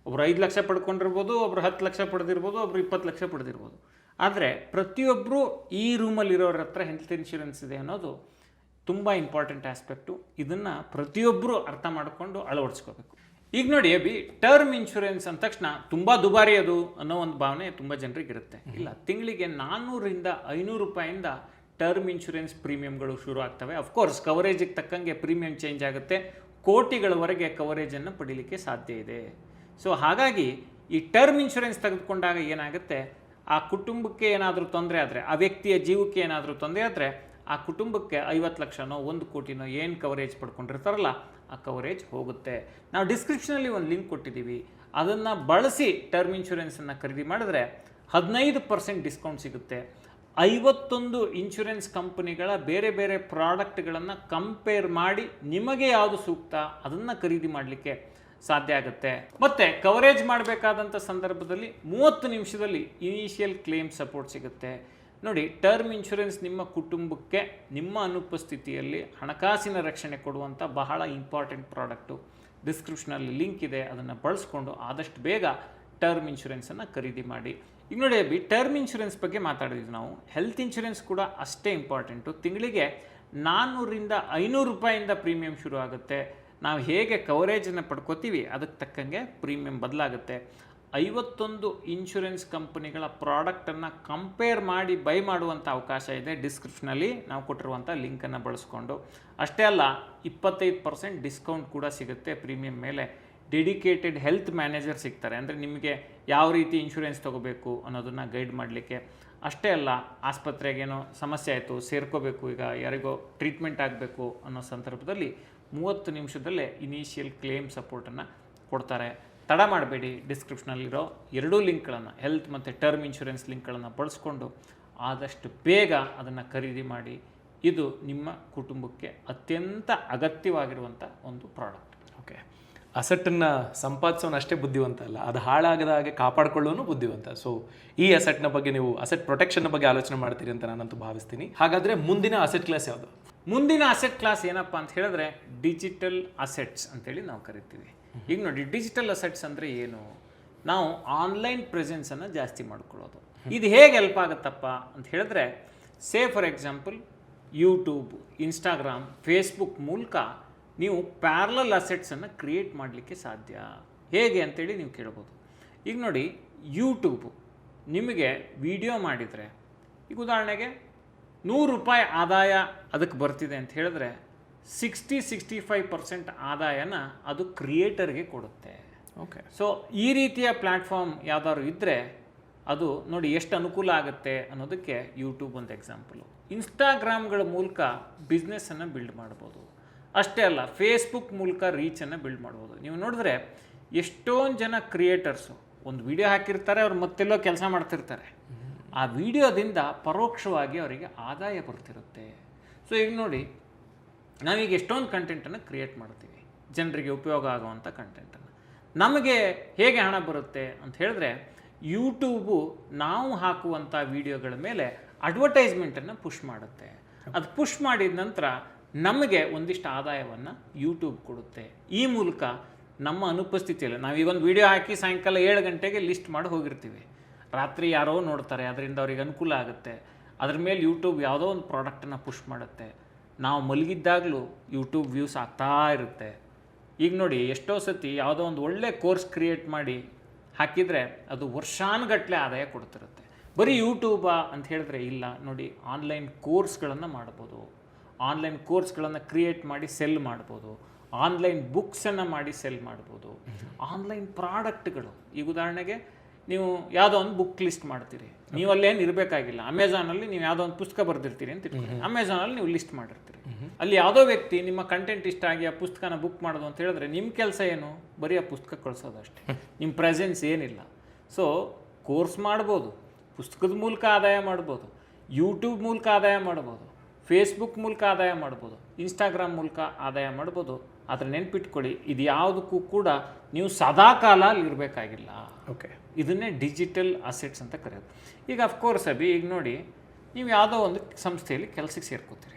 ಒಬ್ರು 5 ಲಕ್ಷ ಪಡ್ಕೊಂಡಿರ್ಬೋದು, ಒಬ್ರು 10 ಲಕ್ಷ ಪಡೆದಿರ್ಬೋದು, ಒಬ್ರು 20 ಲಕ್ಷ ಪಡೆದಿರ್ಬೋದು. ಆದರೆ ಪ್ರತಿಯೊಬ್ಬರು ಈ ರೂಮಲ್ಲಿರೋರ ಹತ್ರ ಹೆಲ್ತ್ ಇನ್ಶೂರೆನ್ಸ್ ಇದೆ ಅನ್ನೋದು ತುಂಬ ಇಂಪಾರ್ಟೆಂಟ್ ಆಸ್ಪೆಕ್ಟು. ಇದನ್ನು ಪ್ರತಿಯೊಬ್ಬರು ಅರ್ಥ ಮಾಡಿಕೊಂಡು ಅಳವಡಿಸ್ಕೋಬೇಕು. ಈಗ ನೋಡಿ ಅಭಿ, ಟರ್ಮ್ ಇನ್ಶೂರೆನ್ಸ್ ಅಂದ ತಕ್ಷಣ ತುಂಬ ದುಬಾರಿ ಅದು ಅನ್ನೋ ಒಂದು ಭಾವನೆ ತುಂಬ ಜನರಿಗೆ ಇರುತ್ತೆ. ಇಲ್ಲ, ತಿಂಗಳಿಗೆ 400-500 ರೂಪಾಯಿಂದ ಟರ್ಮ್ ಇನ್ಶೂರೆನ್ಸ್ ಪ್ರೀಮಿಯಂಗಳು ಶುರು ಆಗ್ತವೆ. ಅಫ್ಕೋರ್ಸ್ ಕವರೇಜಿಗೆ ತಕ್ಕಂಗೆ ಪ್ರೀಮಿಯಂ ಚೇಂಜ್ ಆಗುತ್ತೆ. ಕೋಟಿಗಳವರೆಗೆ ಕವರೇಜನ್ನು ಪಡೀಲಿಕ್ಕೆ ಸಾಧ್ಯ ಇದೆ. ಸೊ ಹಾಗಾಗಿ ಈ ಟರ್ಮ್ ಇನ್ಶೂರೆನ್ಸ್ ತೆಗೆದುಕೊಂಡಾಗ ಏನಾಗುತ್ತೆ, ಆ ಕುಟುಂಬಕ್ಕೆ ಏನಾದರೂ ತೊಂದರೆ ಆದರೆ, ಆ ವ್ಯಕ್ತಿಯ ಜೀವಕ್ಕೆ ಏನಾದರೂ ತೊಂದರೆ ಆದರೆ, ಆ ಕುಟುಂಬಕ್ಕೆ 50 ಲಕ್ಷನೋ 1 ಕೋಟಿನೋ ಏನು ಕವರೇಜ್ ಪಡ್ಕೊಂಡಿರ್ತಾರಲ್ಲ, ಆ ಕವರೇಜ್ ಹೋಗುತ್ತೆ. ನಾವು ಡಿಸ್ಕ್ರಿಪ್ಷನಲ್ಲಿ ಒಂದು ಲಿಂಕ್ ಕೊಟ್ಟಿದ್ದೀವಿ, ಅದನ್ನು ಬಳಸಿ ಟರ್ಮ್ ಇನ್ಶೂರೆನ್ಸನ್ನು ಖರೀದಿ ಮಾಡಿದ್ರೆ 15% ಡಿಸ್ಕೌಂಟ್ ಸಿಗುತ್ತೆ. 51 ಇನ್ಶೂರೆನ್ಸ್ ಕಂಪನಿಗಳ ಬೇರೆ ಬೇರೆ ಪ್ರಾಡಕ್ಟ್ಗಳನ್ನು ಕಂಪೇರ್ ಮಾಡಿ ನಿಮಗೆ ಯಾವುದು ಸೂಕ್ತ ಅದನ್ನು ಖರೀದಿ ಮಾಡಲಿಕ್ಕೆ ಸಾಧ್ಯ ಆಗುತ್ತೆ. ಮತ್ತು ಕವರೇಜ್ ಮಾಡಬೇಕಾದಂಥ ಸಂದರ್ಭದಲ್ಲಿ 30 ನಿಮಿಷದಲ್ಲಿ ಇನಿಷಿಯಲ್ ಕ್ಲೇಮ್ ಸಪೋರ್ಟ್ ಸಿಗುತ್ತೆ. ನೋಡಿ, ಟರ್ಮ್ ಇನ್ಶೂರೆನ್ಸ್ ನಿಮ್ಮ ಕುಟುಂಬಕ್ಕೆ ನಿಮ್ಮ ಅನುಪಸ್ಥಿತಿಯಲ್ಲಿ ಹಣಕಾಸಿನ ರಕ್ಷಣೆ ಕೊಡುವಂಥ ಬಹಳ ಇಂಪಾರ್ಟೆಂಟ್ ಪ್ರಾಡಕ್ಟು. ಡಿಸ್ಕ್ರಿಪ್ಷನಲ್ಲಿ ಲಿಂಕ್ ಇದೆ, ಅದನ್ನು ಬಳಸ್ಕೊಂಡು ಆದಷ್ಟು ಬೇಗ ಟರ್ಮ್ ಇನ್ಶೂರೆನ್ಸನ್ನು ಖರೀದಿ ಮಾಡಿ. ಈಗ ನೋಡಿ ಅಭಿ, ಟರ್ಮ್ ಇನ್ಶೂರೆನ್ಸ್ ಬಗ್ಗೆ ಮಾತಾಡಿದ್ವಿ ನಾವು. ಹೆಲ್ತ್ ಇನ್ಶೂರೆನ್ಸ್ ಕೂಡ ಅಷ್ಟೇ ಇಂಪಾರ್ಟೆಂಟು. ತಿಂಗಳಿಗೆ 400-500 ರೂಪಾಯಿಂದ ಪ್ರೀಮಿಯಂ ಶುರು ಆಗುತ್ತೆ. ನಾವು ಹೇಗೆ ಕವರೇಜನ್ನು ಪಡ್ಕೋತೀವಿ ಅದಕ್ಕೆ ತಕ್ಕಂಗೆ ಪ್ರೀಮಿಯಂ ಬದಲಾಗುತ್ತೆ. 51 ಇನ್ಶೂರೆನ್ಸ್ ಕಂಪನಿಗಳ ಪ್ರಾಡಕ್ಟನ್ನು ಕಂಪೇರ್ ಮಾಡಿ ಬೈ ಮಾಡುವಂಥ ಅವಕಾಶ ಇದೆ. ಡಿಸ್ಕ್ರಿಪ್ಷನಲ್ಲಿ ನಾವು ಕೊಟ್ಟಿರುವಂಥ ಲಿಂಕನ್ನು ಬಳಸ್ಕೊಂಡು. ಅಷ್ಟೇ ಅಲ್ಲ, 25% ಡಿಸ್ಕೌಂಟ್ ಕೂಡ ಸಿಗುತ್ತೆ ಪ್ರೀಮಿಯಂ ಮೇಲೆ. ಡೆಡಿಕೇಟೆಡ್ ಹೆಲ್ತ್ ಮ್ಯಾನೇಜರ್ ಸಿಗ್ತಾರೆ, ಅಂದರೆ ನಿಮಗೆ ಯಾವ ರೀತಿ ಇನ್ಶೂರೆನ್ಸ್ ತೊಗೋಬೇಕು ಅನ್ನೋದನ್ನು ಗೈಡ್ ಮಾಡಲಿಕ್ಕೆ. ಅಷ್ಟೇ ಅಲ್ಲ, ಆಸ್ಪತ್ರೆಗೇನೋ ಸಮಸ್ಯೆ ಆಯಿತು, ಸೇರ್ಕೋಬೇಕು, ಈಗ ಯಾರಿಗೋ ಟ್ರೀಟ್ಮೆಂಟ್ ಆಗಬೇಕು ಅನ್ನೋ ಸಂದರ್ಭದಲ್ಲಿ 30 ನಿಮಿಷದಲ್ಲೇ ಇನಿಷಿಯಲ್ ಕ್ಲೇಮ್ ಸಪೋರ್ಟನ್ನು ಕೊಡ್ತಾರೆ. ತಡ ಮಾಡಬೇಡಿ, ಡಿಸ್ಕ್ರಿಪ್ಷನಲ್ಲಿರೋ 2 ಲಿಂಕ್ಗಳನ್ನು, ಹೆಲ್ತ್ ಮತ್ತು ಟರ್ಮ್ ಇನ್ಶೂರೆನ್ಸ್ ಲಿಂಕ್ಗಳನ್ನು ಬಳಸ್ಕೊಂಡು ಆದಷ್ಟು ಬೇಗ ಅದನ್ನು ಖರೀದಿ ಮಾಡಿ ಇದು ನಿಮ್ಮ ಕುಟುಂಬಕ್ಕೆ ಅತ್ಯಂತ ಅಗತ್ಯವಾಗಿರುವಂಥ ಒಂದು ಪ್ರಾಡಕ್ಟ್. ಓಕೆ, ಅಸೆಟ್ಟನ್ನು ಸಂಪಾದಿಸೋನು ಅಷ್ಟೇ ಬುದ್ಧಿವಂತ ಅಲ್ಲ, ಅದು ಹಾಳಾಗದ ಹಾಗೆ ಕಾಪಾಡ್ಕೊಳ್ಳೋನು ಬುದ್ಧಿವಂತ. ಸೊ ಈ ಅಸೆಟ್ನ ಬಗ್ಗೆ ನೀವು ಅಸೆಟ್ ಪ್ರೊಟೆಕ್ಷನ್ ಬಗ್ಗೆ ಆಲೋಚನೆ ಮಾಡ್ತೀರಿ ಅಂತ ನಾನಂತೂ ಭಾವಿಸ್ತೀನಿ. ಹಾಗಾದರೆ ಮುಂದಿನ ಅಸೆಟ್ ಕ್ಲಾಸ್ ಯಾವುದು? ಮುಂದಿನ ಅಸೆಟ್ ಕ್ಲಾಸ್ ಏನಪ್ಪ ಅಂತ ಹೇಳಿದ್ರೆ ಡಿಜಿಟಲ್ ಅಸೆಟ್ಸ್ ಅಂತೇಳಿ ನಾವು ಕರಿತೀವಿ. ಈಗ ನೋಡಿ, ಡಿಜಿಟಲ್ ಅಸೆಟ್ಸ್ ಅಂದರೆ ಏನು? ನಾವು ಆನ್ಲೈನ್ ಪ್ರೆಸೆನ್ಸನ್ನು ಜಾಸ್ತಿ ಮಾಡ್ಕೊಳ್ಳೋದು. ಇದು ಹೇಗೆ ಹೆಲ್ಪ್ ಆಗುತ್ತಪ್ಪ ಅಂತ ಹೇಳಿದ್ರೆ, say for example YouTube, Instagram, Facebook ಮೂಲಕ ನೀವು ಪ್ಯಾರಲಲ್ ಅಸೆಟ್ಸನ್ನು ಕ್ರಿಯೇಟ್ ಮಾಡಲಿಕ್ಕೆ ಸಾಧ್ಯ. ಹೇಗೆ ಅಂತೇಳಿ ನೀವು ಕೇಳ್ಬೋದು. ಈಗ ನೋಡಿ, ಯೂಟ್ಯೂಬು ನಿಮಗೆ ವಿಡಿಯೋ ಮಾಡಿದರೆ, ಈಗ ಉದಾಹರಣೆಗೆ ₹100 ಆದಾಯ ಅದಕ್ಕೆ ಬರ್ತಿದೆ ಅಂತ ಹೇಳಿದ್ರೆ 65% ಆದಾಯನ ಅದು ಕ್ರಿಯೇಟರ್ಗೆ ಕೊಡುತ್ತೆ. ಓಕೆ, ಸೊ ಈ ರೀತಿಯ ಪ್ಲ್ಯಾಟ್ಫಾರ್ಮ್ ಯಾವ್ದಾದ್ರು ಇದ್ದರೆ ಅದು ನೋಡಿ ಎಷ್ಟು ಅನುಕೂಲ ಆಗುತ್ತೆ ಅನ್ನೋದಕ್ಕೆ ಯೂಟ್ಯೂಬ್ ಒಂದು ಎಕ್ಸಾಂಪಲು. ಇನ್ಸ್ಟಾಗ್ರಾಮ್ಗಳ ಮೂಲಕ ಬಿಸ್ನೆಸ್ಸನ್ನು ಬಿಲ್ಡ್ ಮಾಡ್ಬೋದು. ಅಷ್ಟೇ ಅಲ್ಲ, ಫೇಸ್ಬುಕ್ ಮೂಲಕ ರೀಚನ್ನು ಬಿಲ್ಡ್ ಮಾಡ್ಬೋದು. ನೀವು ನೋಡಿದ್ರೆ ಎಷ್ಟೊಂದು ಜನ ಕ್ರಿಯೇಟರ್ಸು ಒಂದು ವಿಡಿಯೋ ಹಾಕಿರ್ತಾರೆ, ಅವ್ರು ಮತ್ತೆಲ್ಲೋ ಕೆಲಸ ಮಾಡ್ತಿರ್ತಾರೆ. ಆ ವಿಡಿಯೋದಿಂದ ಪರೋಕ್ಷವಾಗಿ ಅವರಿಗೆ ಆದಾಯ ಬರ್ತಿರುತ್ತೆ. ಸೊ ಈಗ ನೋಡಿ, ನಾವೀಗ ಎಷ್ಟೊಂದು ಕಂಟೆಂಟನ್ನು ಕ್ರಿಯೇಟ್ ಮಾಡ್ತೀವಿ, ಜನರಿಗೆ ಉಪಯೋಗ ಆಗುವಂಥ ಕಂಟೆಂಟನ್ನು. ನಮಗೆ ಹೇಗೆ ಹಣ ಬರುತ್ತೆ ಅಂತ ಹೇಳಿದ್ರೆ, ಯೂಟ್ಯೂಬು ನಾವು ಹಾಕುವಂಥ ವಿಡಿಯೋಗಳ ಮೇಲೆ ಅಡ್ವರ್ಟೈಸ್ಮೆಂಟನ್ನು ಪುಷ್ ಮಾಡುತ್ತೆ. ಅದು ಪುಷ್ ಮಾಡಿದ ನಂತರ ನಮಗೆ ಒಂದಿಷ್ಟು ಆದಾಯವನ್ನು ಯೂಟ್ಯೂಬ್ ಕೊಡುತ್ತೆ. ಈ ಮೂಲಕ ನಮ್ಮ ಅನುಪಸ್ಥಿತಿಯಲ್ಲಿ ನಾವೀಗ ಒಂದು ವಿಡಿಯೋ ಹಾಕಿ ಸಾಯಂಕಾಲ 7 ಗಂಟೆಗೆ ಲಿಸ್ಟ್ ಮಾಡಿ ಹೋಗಿರ್ತೀವಿ. ರಾತ್ರಿ ಯಾರೋ ನೋಡ್ತಾರೆ, ಅದರಿಂದ ಅವ್ರಿಗೆ ಅನುಕೂಲ ಆಗುತ್ತೆ. ಅದ್ರ ಮೇಲೆ ಯೂಟ್ಯೂಬ್ ಯಾವುದೋ ಒಂದು ಪ್ರಾಡಕ್ಟನ್ನು ಪುಷ್ ಮಾಡುತ್ತೆ. ನಾವು ಮಲಗಿದ್ದಾಗಲೂ ಯೂಟ್ಯೂಬ್ ವ್ಯೂಸ್ ಆಗ್ತಾ ಇರುತ್ತೆ. ಈಗ ನೋಡಿ, ಎಷ್ಟೋ ಸತಿ ಯಾವುದೋ ಒಂದು ಒಳ್ಳೆ ಕೋರ್ಸ್ ಕ್ರಿಯೇಟ್ ಮಾಡಿ ಹಾಕಿದರೆ ಅದು ವರ್ಷಾನುಗಟ್ಟಲೆ ಆದಾಯ ಕೊಡ್ತಿರುತ್ತೆ. ಬರೀ ಯೂಟ್ಯೂಬಾ ಅಂತ ಹೇಳಿದ್ರೆ ಇಲ್ಲ. ನೋಡಿ, ಆನ್ಲೈನ್ ಕೋರ್ಸ್ಗಳನ್ನು ಮಾಡ್ಬೋದು, ಆನ್ಲೈನ್ ಕೋರ್ಸ್ಗಳನ್ನು ಕ್ರಿಯೇಟ್ ಮಾಡಿ ಸೆಲ್ ಮಾಡ್ಬೋದು, ಆನ್ಲೈನ್ ಬುಕ್ಸನ್ನು ಮಾಡಿ ಸೆಲ್ ಮಾಡ್ಬೋದು, ಆನ್ಲೈನ್ ಪ್ರಾಡಕ್ಟ್ಗಳು. ಈಗ ಉದಾಹರಣೆಗೆ ನೀವು ಯಾವುದೋ ಒಂದು ಬುಕ್ ಲಿಸ್ಟ್ ಮಾಡ್ತೀರಿ, ನೀವು ಅಲ್ಲೇನು ಇರಬೇಕಾಗಿಲ್ಲ. ಅಮೆಝಾನಲ್ಲಿ ನೀವು ಯಾವುದೋ ಒಂದು ಪುಸ್ತಕ ಬರೆದಿರ್ತೀರಿ ಅಂತ ಇಟ್ಕೊಳ್ಳಿ, ಅಮೆಝಾನಲ್ಲಿ ನೀವು ಲಿಸ್ಟ್ ಮಾಡಿರ್ತೀರಿ. ಅಲ್ಲಿ ಯಾವುದೋ ವ್ಯಕ್ತಿ ನಿಮ್ಮ ಕಂಟೆಂಟ್ ಇಷ್ಟ ಆಗಿ ಆ ಪುಸ್ತಕನ ಬುಕ್ ಮಾಡೋದು ಅಂತ ಹೇಳಿದ್ರೆ ನಿಮ್ಮ ಕೆಲಸ ಏನು? ಬರೀ ಆ ಪುಸ್ತಕ ಕಳಿಸೋದು ಅಷ್ಟೇ, ನಿಮ್ಮ ಪ್ರೆಸೆನ್ಸ್ ಏನಿಲ್ಲ. ಸೊ ಕೋರ್ಸ್ ಮಾಡ್ಬೋದು, ಪುಸ್ತಕದ ಮೂಲಕ ಆದಾಯ ಮಾಡ್ಬೋದು, ಯೂಟ್ಯೂಬ್ ಮೂಲಕ ಆದಾಯ ಮಾಡ್ಬೋದು, ಫೇಸ್ಬುಕ್ ಮೂಲಕ ಆದಾಯ ಮಾಡ್ಬೋದು, ಇನ್ಸ್ಟಾಗ್ರಾಮ್ ಮೂಲಕ ಆದಾಯ ಮಾಡ್ಬೋದು. ಆದರೆ ನೆನ್ಪಿಟ್ಕೊಳ್ಳಿ, ಇದು ಯಾವುದಕ್ಕೂ ಕೂಡ ನೀವು ಸದಾಕಾಲ ಅಲ್ಲಿ ಇರಬೇಕಾಗಿಲ್ಲ. ಓಕೆ, ಇದನ್ನೇ ಡಿಜಿಟಲ್ ಅಸೆಟ್ಸ್ ಅಂತ ಕರೆಯೋದು. ಈಗ ಅಫ್ಕೋರ್ಸ್ ಈಗ ನೋಡಿ, ನೀವು ಯಾವುದೋ ಒಂದು ಸಂಸ್ಥೆಯಲ್ಲಿ ಕೆಲಸಕ್ಕೆ ಸೇರ್ಕೋತೀರಿ.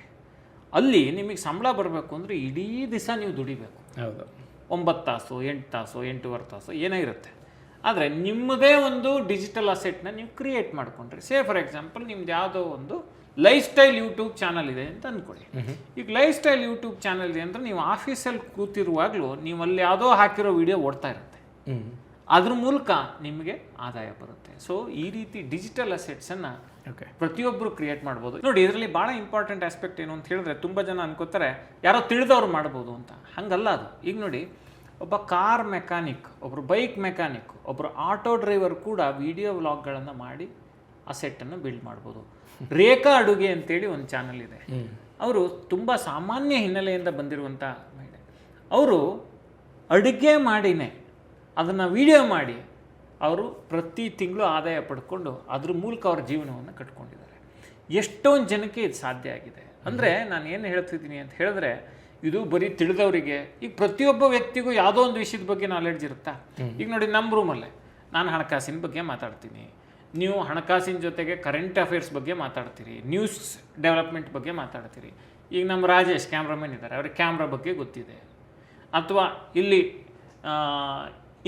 ಅಲ್ಲಿ ನಿಮಗೆ ಸಂಬಳ ಬರಬೇಕು ಅಂದರೆ ಇಡೀ ದಿವಸ ನೀವು ದುಡಿಬೇಕು. ಹೌದು, 9 ತಾಸು, 8 ತಾಸು, 8.25 ತಾಸು ಏನೋ ಇರುತ್ತೆ. ಆದರೆ ನಿಮ್ಮದೇ ಒಂದು ಡಿಜಿಟಲ್ ಅಸೆಟ್ನ ನೀವು ಕ್ರಿಯೇಟ್ ಮಾಡ್ಕೊಂಡ್ರಿ. ಸೇ ಫಾರ್ ಎಕ್ಸಾಂಪಲ್, ನಿಮ್ದು ಯಾವುದೋ ಒಂದು ಲೈಫ್ ಸ್ಟೈಲ್ ಯೂಟ್ಯೂಬ್ ಚಾನಲ್ ಇದೆ ಅಂತ ಅಂದ್ಕೊಳ್ಳಿ. ಈಗ ಲೈಫ್ ಸ್ಟೈಲ್ ಯೂಟ್ಯೂಬ್ ಚಾನಲ್ ಇದೆ ಅಂದರೆ ನೀವು ಆಫೀಸಲ್ಲಿ ಕೂತಿರುವಾಗಲೂ ನೀವು ಅಲ್ಲಿ ಯಾವುದೋ ಹಾಕಿರೋ ವಿಡಿಯೋ ಓಡ್ತಾ ಇರುತ್ತೆ. ಅದ್ರ ಮೂಲಕ ನಿಮಗೆ ಆದಾಯ ಬರುತ್ತೆ. ಸೊ ಈ ರೀತಿ ಡಿಜಿಟಲ್ ಅಸೆಟ್ಸನ್ನು ಪ್ರತಿಯೊಬ್ಬರು ಕ್ರಿಯೇಟ್ ಮಾಡ್ಬೋದು. ನೋಡಿ, ಇದರಲ್ಲಿ ಭಾಳ ಇಂಪಾರ್ಟೆಂಟ್ ಆಸ್ಪೆಕ್ಟ್ ಏನು ಅಂತ ಹೇಳಿದ್ರೆ, ತುಂಬ ಜನ ಅನ್ಕೋತಾರೆ ಯಾರೋ ತಿಳಿದವ್ರು ಮಾಡ್ಬೋದು ಅಂತ. ಹಂಗಲ್ಲ ಅದು. ಈಗ ನೋಡಿ, ಒಬ್ಬ ಕಾರ್ ಮೆಕ್ಯಾನಿಕ್, ಒಬ್ಬರು ಬೈಕ್ ಮೆಕ್ಯಾನಿಕ್, ಒಬ್ಬರು ಆಟೋ ಡ್ರೈವರ್ ಕೂಡ ವಿಡಿಯೋ ವ್ಲಾಗ್ಗಳನ್ನು ಮಾಡಿ ಅಸೆಟ್ಟನ್ನು ಬಿಲ್ಡ್ ಮಾಡ್ಬೋದು. ರೇಖಾ ಅಡುಗೆ ಅಂತೇಳಿ ಒಂದು ಚಾನಲ್ ಇದೆ. ಅವರು ತುಂಬ ಸಾಮಾನ್ಯ ಹಿನ್ನೆಲೆಯಿಂದ ಬಂದಿರುವಂಥ ಮಹಿಳೆ. ಅವರು ಅಡುಗೆ ಮಾಡಿನೇ ಅದನ್ನು ವಿಡಿಯೋ ಮಾಡಿ ಅವರು ಪ್ರತಿ ತಿಂಗಳು ಆದಾಯ ಪಡ್ಕೊಂಡು ಅದ್ರ ಮೂಲಕ ಅವ್ರ ಜೀವನವನ್ನು ಕಟ್ಕೊಂಡಿದ್ದಾರೆ. ಎಷ್ಟೊಂದು ಜನಕ್ಕೆ ಇದು ಸಾಧ್ಯ ಆಗಿದೆ. ಅಂದರೆ ನಾನು ಏನು ಹೇಳ್ತಿದ್ದೀನಿ ಅಂತ ಹೇಳಿದ್ರೆ, ಇದು ಬರೀ ತಿಳಿದವರಿಗೆ. ಈಗ ಪ್ರತಿಯೊಬ್ಬ ವ್ಯಕ್ತಿಗೂ ಯಾವುದೋ ಒಂದು ವಿಷಯದ ಬಗ್ಗೆ ನಾಲೆಡ್ಜ್ ಇರುತ್ತಾ? ಈಗ ನೋಡಿ, ನಮ್ಮ ರೂಮಲ್ಲೇ ನಾನು ಹಣಕಾಸಿನ ಬಗ್ಗೆ ಮಾತಾಡ್ತೀನಿ, ನೀವು ಹಣಕಾಸಿನ ಜೊತೆಗೆ ಕರೆಂಟ್ ಅಫೇರ್ಸ್ ಬಗ್ಗೆ ಮಾತಾಡ್ತೀರಿ, ನ್ಯೂಸ್ ಡೆವಲಪ್ಮೆಂಟ್ ಬಗ್ಗೆ ಮಾತಾಡ್ತೀರಿ. ಈಗ ನಮ್ಮ ರಾಜೇಶ್ ಕ್ಯಾಮ್ರಾಮನ್ ಇದ್ದಾರೆ, ಅವ್ರಿಗೆ ಕ್ಯಾಮ್ರಾ ಬಗ್ಗೆ ಗೊತ್ತಿದೆ. ಅಥವಾ ಇಲ್ಲಿ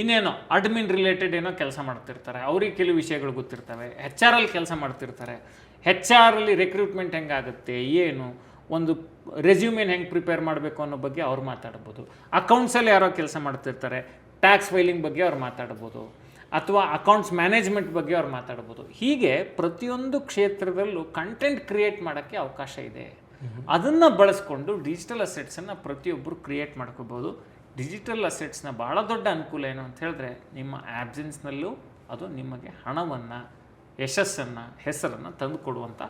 ಇನ್ನೇನೋ ಅಡ್ಮಿನ್ ರಿಲೇಟೆಡ್ ಏನೋ ಕೆಲಸ ಮಾಡ್ತಿರ್ತಾರೆ, ಅವ್ರಿಗೆ ಕೆಲವು ವಿಷಯಗಳು ಗೊತ್ತಿರ್ತವೆ. HR ಅಲ್ಲಿ ಕೆಲಸ ಮಾಡ್ತಿರ್ತಾರೆ, HR ಅಲ್ಲಿ ರಿಕ್ರೂಟ್ಮೆಂಟ್ ಹೆಂಗಾಗುತ್ತೆ, ಏನು ಒಂದು ರೆಸ್ಯೂಮೇನ್ ಹೆಂಗೆ ಪ್ರಿಪೇರ್ ಮಾಡಬೇಕು ಅನ್ನೋ ಬಗ್ಗೆ ಅವ್ರು ಮಾತಾಡ್ಬೋದು. ಅಕೌಂಟ್ಸಲ್ಲಿ ಯಾರೋ ಕೆಲಸ ಮಾಡ್ತಿರ್ತಾರೆ, ಟ್ಯಾಕ್ಸ್ ಫೈಲಿಂಗ್ ಬಗ್ಗೆ ಅವ್ರು ಮಾತಾಡ್ಬೋದು, ಅಥವಾ ಅಕೌಂಟ್ಸ್ ಮ್ಯಾನೇಜ್ಮೆಂಟ್ ಬಗ್ಗೆ ಅವ್ರು ಮಾತಾಡ್ಬೋದು. ಹೀಗೆ ಪ್ರತಿಯೊಂದು ಕ್ಷೇತ್ರದಲ್ಲೂ ಕಂಟೆಂಟ್ ಕ್ರಿಯೇಟ್ ಮಾಡೋಕ್ಕೆ ಅವಕಾಶ ಇದೆ. ಅದನ್ನು ಬಳಸ್ಕೊಂಡು ಡಿಜಿಟಲ್ ಅಸೆಟ್ಸನ್ನು ಪ್ರತಿಯೊಬ್ಬರು ಕ್ರಿಯೇಟ್ ಮಾಡ್ಕೋಬೋದು. ಡಿಜಿಟಲ್ ಅಸೆಟ್ಸ್ನ ಭಾಳ ದೊಡ್ಡ ಅನುಕೂಲ ಏನು ಅಂತ ಹೇಳಿದ್ರೆ, ನಿಮ್ಮ ಆ್ಯಬ್ಸೆನ್ಸ್ನಲ್ಲೂ ಅದು ನಿಮಗೆ ಹಣವನ್ನು, ಯಶಸ್ಸನ್ನು, ಹೆಸರನ್ನು ತಂದು ಕೊಡುವಂಥ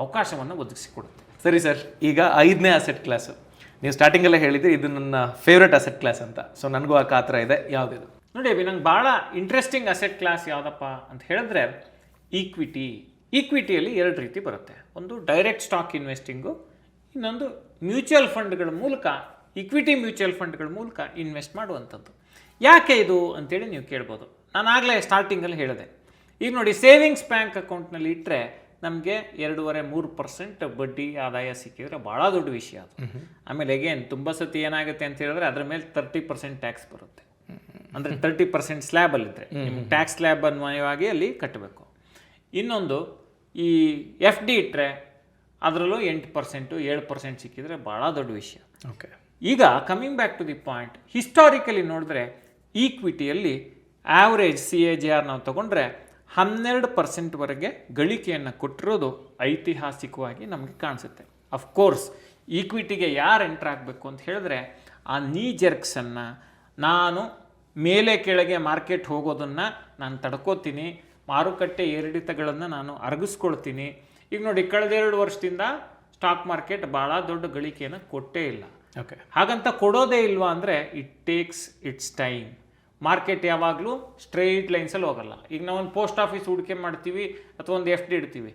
ಅವಕಾಶವನ್ನು ಒದಗಿಸಿಕೊಡುತ್ತೆ. ಸರಿ ಸರ್, ಈಗ 5ನೇ ಅಸೆಟ್ ಕ್ಲಾಸು ನೀವು ಸ್ಟಾರ್ಟಿಂಗಲ್ಲೇ ಹೇಳಿದ್ರಿ, ಇದು ನನ್ನ ಫೇವ್ರೆಟ್ ಅಸೆಟ್ ಕ್ಲಾಸ್ ಅಂತ. ಸೊ ನನಗೂ ಆ ಕಾತರ ಇದೆ. ಯಾವುದಿದು? ನೋಡಿ ನಂಗೆ ಭಾಳ ಇಂಟ್ರೆಸ್ಟಿಂಗ್ ಅಸೆಟ್ ಕ್ಲಾಸ್ ಯಾವುದಪ್ಪ ಅಂತ ಹೇಳಿದ್ರೆ ಈಕ್ವಿಟಿ. ಈಕ್ವಿಟಿಯಲ್ಲಿ 2 ರೀತಿ ಬರುತ್ತೆ. ಒಂದು ಡೈರೆಕ್ಟ್ ಸ್ಟಾಕ್ ಇನ್ವೆಸ್ಟಿಂಗು, ಇನ್ನೊಂದು ಮ್ಯೂಚುವಲ್ ಫಂಡ್ಗಳ ಮೂಲಕ, ಇಕ್ವಿಟಿ ಮ್ಯೂಚುವಲ್ ಫಂಡ್ಗಳ ಮೂಲಕ ಇನ್ವೆಸ್ಟ್ ಮಾಡುವಂಥದ್ದು. ಯಾಕೆ ಇದು ಅಂತೇಳಿ ನೀವು ಕೇಳ್ಬೋದು. ನಾನು ಆಗಲೇ ಸ್ಟಾರ್ಟಿಂಗಲ್ಲಿ ಹೇಳಿದೆ, ಈಗ ನೋಡಿ ಸೇವಿಂಗ್ಸ್ ಬ್ಯಾಂಕ್ ಅಕೌಂಟ್ನಲ್ಲಿ ಇಟ್ಟರೆ ನಮಗೆ 2.5-3% ಬಡ್ಡಿ ಆದಾಯ ಸಿಕ್ಕಿದ್ರೆ ಭಾಳ ದೊಡ್ಡ ವಿಷಯ ಅದು. ಆಮೇಲೆ ಅಗೇನ್ ತುಂಬ ಸತಿ ಏನಾಗುತ್ತೆ ಅಂತ ಹೇಳಿದ್ರೆ ಅದ್ರ ಮೇಲೆ 30% ಟ್ಯಾಕ್ಸ್ ಬರುತ್ತೆ. ಅಂದರೆ 30% ಸ್ಲ್ಯಾಬಲ್ಲಿದ್ದರೆ ನಿಮ್ಗೆ ಟ್ಯಾಕ್ಸ್ ಸ್ಲ್ಯಾಬ್ ಅನ್ವಯವಾಗಿ ಅಲ್ಲಿ ಕಟ್ಟಬೇಕು. ಇನ್ನೊಂದು ಈ FD ಇಟ್ಟರೆ ಅದರಲ್ಲೂ 8%, 7% ಸಿಕ್ಕಿದ್ರೆ ಭಾಳ ದೊಡ್ಡ ವಿಷಯ. ಓಕೆ, ಈಗ coming back to the point, historically ನೋಡಿದ್ರೆ ಈಕ್ವಿಟಿಯಲ್ಲಿ ಆವ್ರೇಜ್ CAGR ನಾವು ತಗೊಂಡ್ರೆ 12%ವರೆಗೆ ಗಳಿಕೆಯನ್ನು ಕೊಟ್ಟಿರೋದು ಐತಿಹಾಸಿಕವಾಗಿ ನಮಗೆ ಕಾಣಿಸುತ್ತೆ. ಅಫ್ಕೋರ್ಸ್ ಈಕ್ವಿಟಿಗೆ ಯಾರು ಎಂಟ್ರ್ ಆಗಬೇಕು ಅಂತ ಹೇಳಿದ್ರೆ ಆ ನೀ ಜರ್ಕ್ಸನ್ನು, ನಾನು ಮೇಲೆ ಕೆಳಗೆ ಮಾರ್ಕೆಟ್ ಹೋಗೋದನ್ನು ನಾನು ತಡ್ಕೋತೀನಿ, ಮಾರುಕಟ್ಟೆ ಏರಿಳಿತಗಳನ್ನು ನಾನು ಅರಗಿಸ್ಕೊಳ್ತೀನಿ. ಈಗ ನೋಡಿ, ಕಳೆದ 2 ವರ್ಷದಿಂದ ಸ್ಟಾಕ್ ಮಾರ್ಕೆಟ್ ಭಾಳ ದೊಡ್ಡ ಗಳಿಕೆಯನ್ನು ಕೊಟ್ಟೇ ಇಲ್ಲ. ಓಕೆ, ಹಾಗಂತ ಕೊಡೋದೇ ಇಲ್ವಾ ಅಂದರೆ it takes it's time. Market ಯಾವಾಗಲೂ ಸ್ಟ್ರೈಟ್ ಲೈನ್ಸಲ್ಲಿ ಹೋಗಲ್ಲ. ಈಗ ನಾವು ಒಂದು ಪೋಸ್ಟ್ ಆಫೀಸ್ ಹೂಡಿಕೆ ಮಾಡ್ತೀವಿ ಅಥವಾ ಒಂದು FD ಇಡ್ತೀವಿ,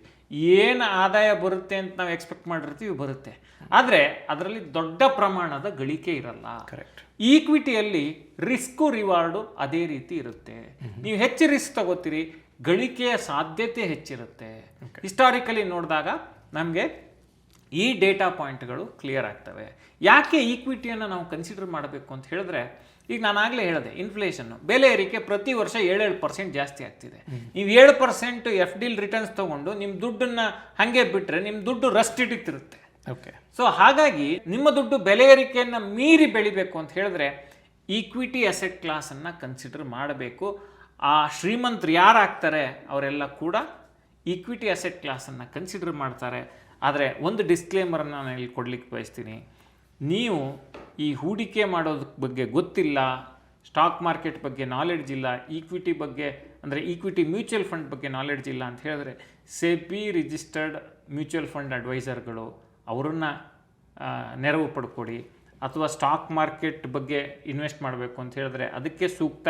ಏನು ಆದಾಯ ಬರುತ್ತೆ ಅಂತ ನಾವು ಎಕ್ಸ್ಪೆಕ್ಟ್ ಮಾಡಿರ್ತೀವಿ, ಬರುತ್ತೆ. ಆದರೆ ಅದರಲ್ಲಿ ದೊಡ್ಡ ಪ್ರಮಾಣದ ಗಳಿಕೆ ಇರಲ್ಲ. ಕರೆಕ್ಟ್. ಈಕ್ವಿಟಿಯಲ್ಲಿ ರಿಸ್ಕು ರಿವಾರ್ಡು ಅದೇ ರೀತಿ ಇರುತ್ತೆ. ನೀವು ಹೆಚ್ಚು ರಿಸ್ಕ್ ತಗೋತೀರಿ, ಗಳಿಕೆಯ ಸಾಧ್ಯತೆ ಹೆಚ್ಚಿರುತ್ತೆ. ಹಿಸ್ಟಾರಿಕಲಿ ನೋಡಿದಾಗ ನಮಗೆ ಈ ಡೇಟಾ ಪಾಯಿಂಟ್ಗಳು ಕ್ಲಿಯರ್ ಆಗ್ತವೆ. ಯಾಕೆ ಈಕ್ವಿಟಿಯನ್ನು ನಾವು ಕನ್ಸಿಡರ್ ಮಾಡಬೇಕು ಅಂತ ಹೇಳಿದ್ರೆ, ಈಗ ನಾನು ಆಗಲೇ ಹೇಳಿದೆ, ಇನ್ಫ್ಲೇಷನ್ನು, ಬೆಲೆ ಏರಿಕೆ ಪ್ರತಿ ವರ್ಷ 7% ಜಾಸ್ತಿ ಆಗ್ತಿದೆ. ನೀವು 7% FD ರಿಟರ್ನ್ಸ್ ತೊಗೊಂಡು ನಿಮ್ಮ ದುಡ್ಡನ್ನು ಹಾಗೆ ಬಿಟ್ಟರೆ ನಿಮ್ಮ ದುಡ್ಡು ರಸ್ಟ್ ಹಿಡಿತಿರುತ್ತೆ. ಓಕೆ, ಸೊ ಹಾಗಾಗಿ ನಿಮ್ಮ ದುಡ್ಡು ಬೆಲೆ ಏರಿಕೆಯನ್ನು ಮೀರಿ ಬೆಳಿಬೇಕು ಅಂತ ಹೇಳಿದ್ರೆ ಈಕ್ವಿಟಿ ಅಸೆಟ್ ಕ್ಲಾಸನ್ನು ಕನ್ಸಿಡರ್ ಮಾಡಬೇಕು. ಆ ಶ್ರೀಮಂತರು ಯಾರಾಗ್ತಾರೆ ಅವರೆಲ್ಲ ಕೂಡ ಈಕ್ವಿಟಿ ಅಸೆಟ್ ಕ್ಲಾಸನ್ನು ಕನ್ಸಿಡರ್ ಮಾಡ್ತಾರೆ. ಆದರೆ ಒಂದು ಡಿಸ್ಕ್ಲೇಮರನ್ನು ನಾನು ಇಲ್ಲಿ ಕೊಡಲಿಕ್ಕೆ ಬಯಸ್ತೀನಿ. ನೀವು ಈ ಹೂಡಿಕೆ ಮಾಡೋದ್ರ ಬಗ್ಗೆ ಗೊತ್ತಿಲ್ಲ, ಸ್ಟಾಕ್ ಮಾರ್ಕೆಟ್ ಬಗ್ಗೆ ನಾಲೆಡ್ಜ್ ಇಲ್ಲ, ಈಕ್ವಿಟಿ ಬಗ್ಗೆ ಅಂದರೆ ಈಕ್ವಿಟಿ ಮ್ಯೂಚುವಲ್ ಫಂಡ್ ಬಗ್ಗೆ ನಾಲೆಡ್ಜ್ ಇಲ್ಲ ಅಂತ ಹೇಳಿದ್ರೆ SEBI ರಿಜಿಸ್ಟರ್ಡ್ ಮ್ಯೂಚುವಲ್ ಫಂಡ್ ಅಡ್ವೈಸರ್ಗಳು ಅವರನ್ನು ನೆರವು ಪಡ್ಕೊಡಿ. ಅಥವಾ ಸ್ಟಾಕ್ ಮಾರ್ಕೆಟ್ ಬಗ್ಗೆ ಇನ್ವೆಸ್ಟ್ ಮಾಡಬೇಕು ಅಂತ ಹೇಳಿದ್ರೆ ಅದಕ್ಕೆ ಸೂಕ್ತ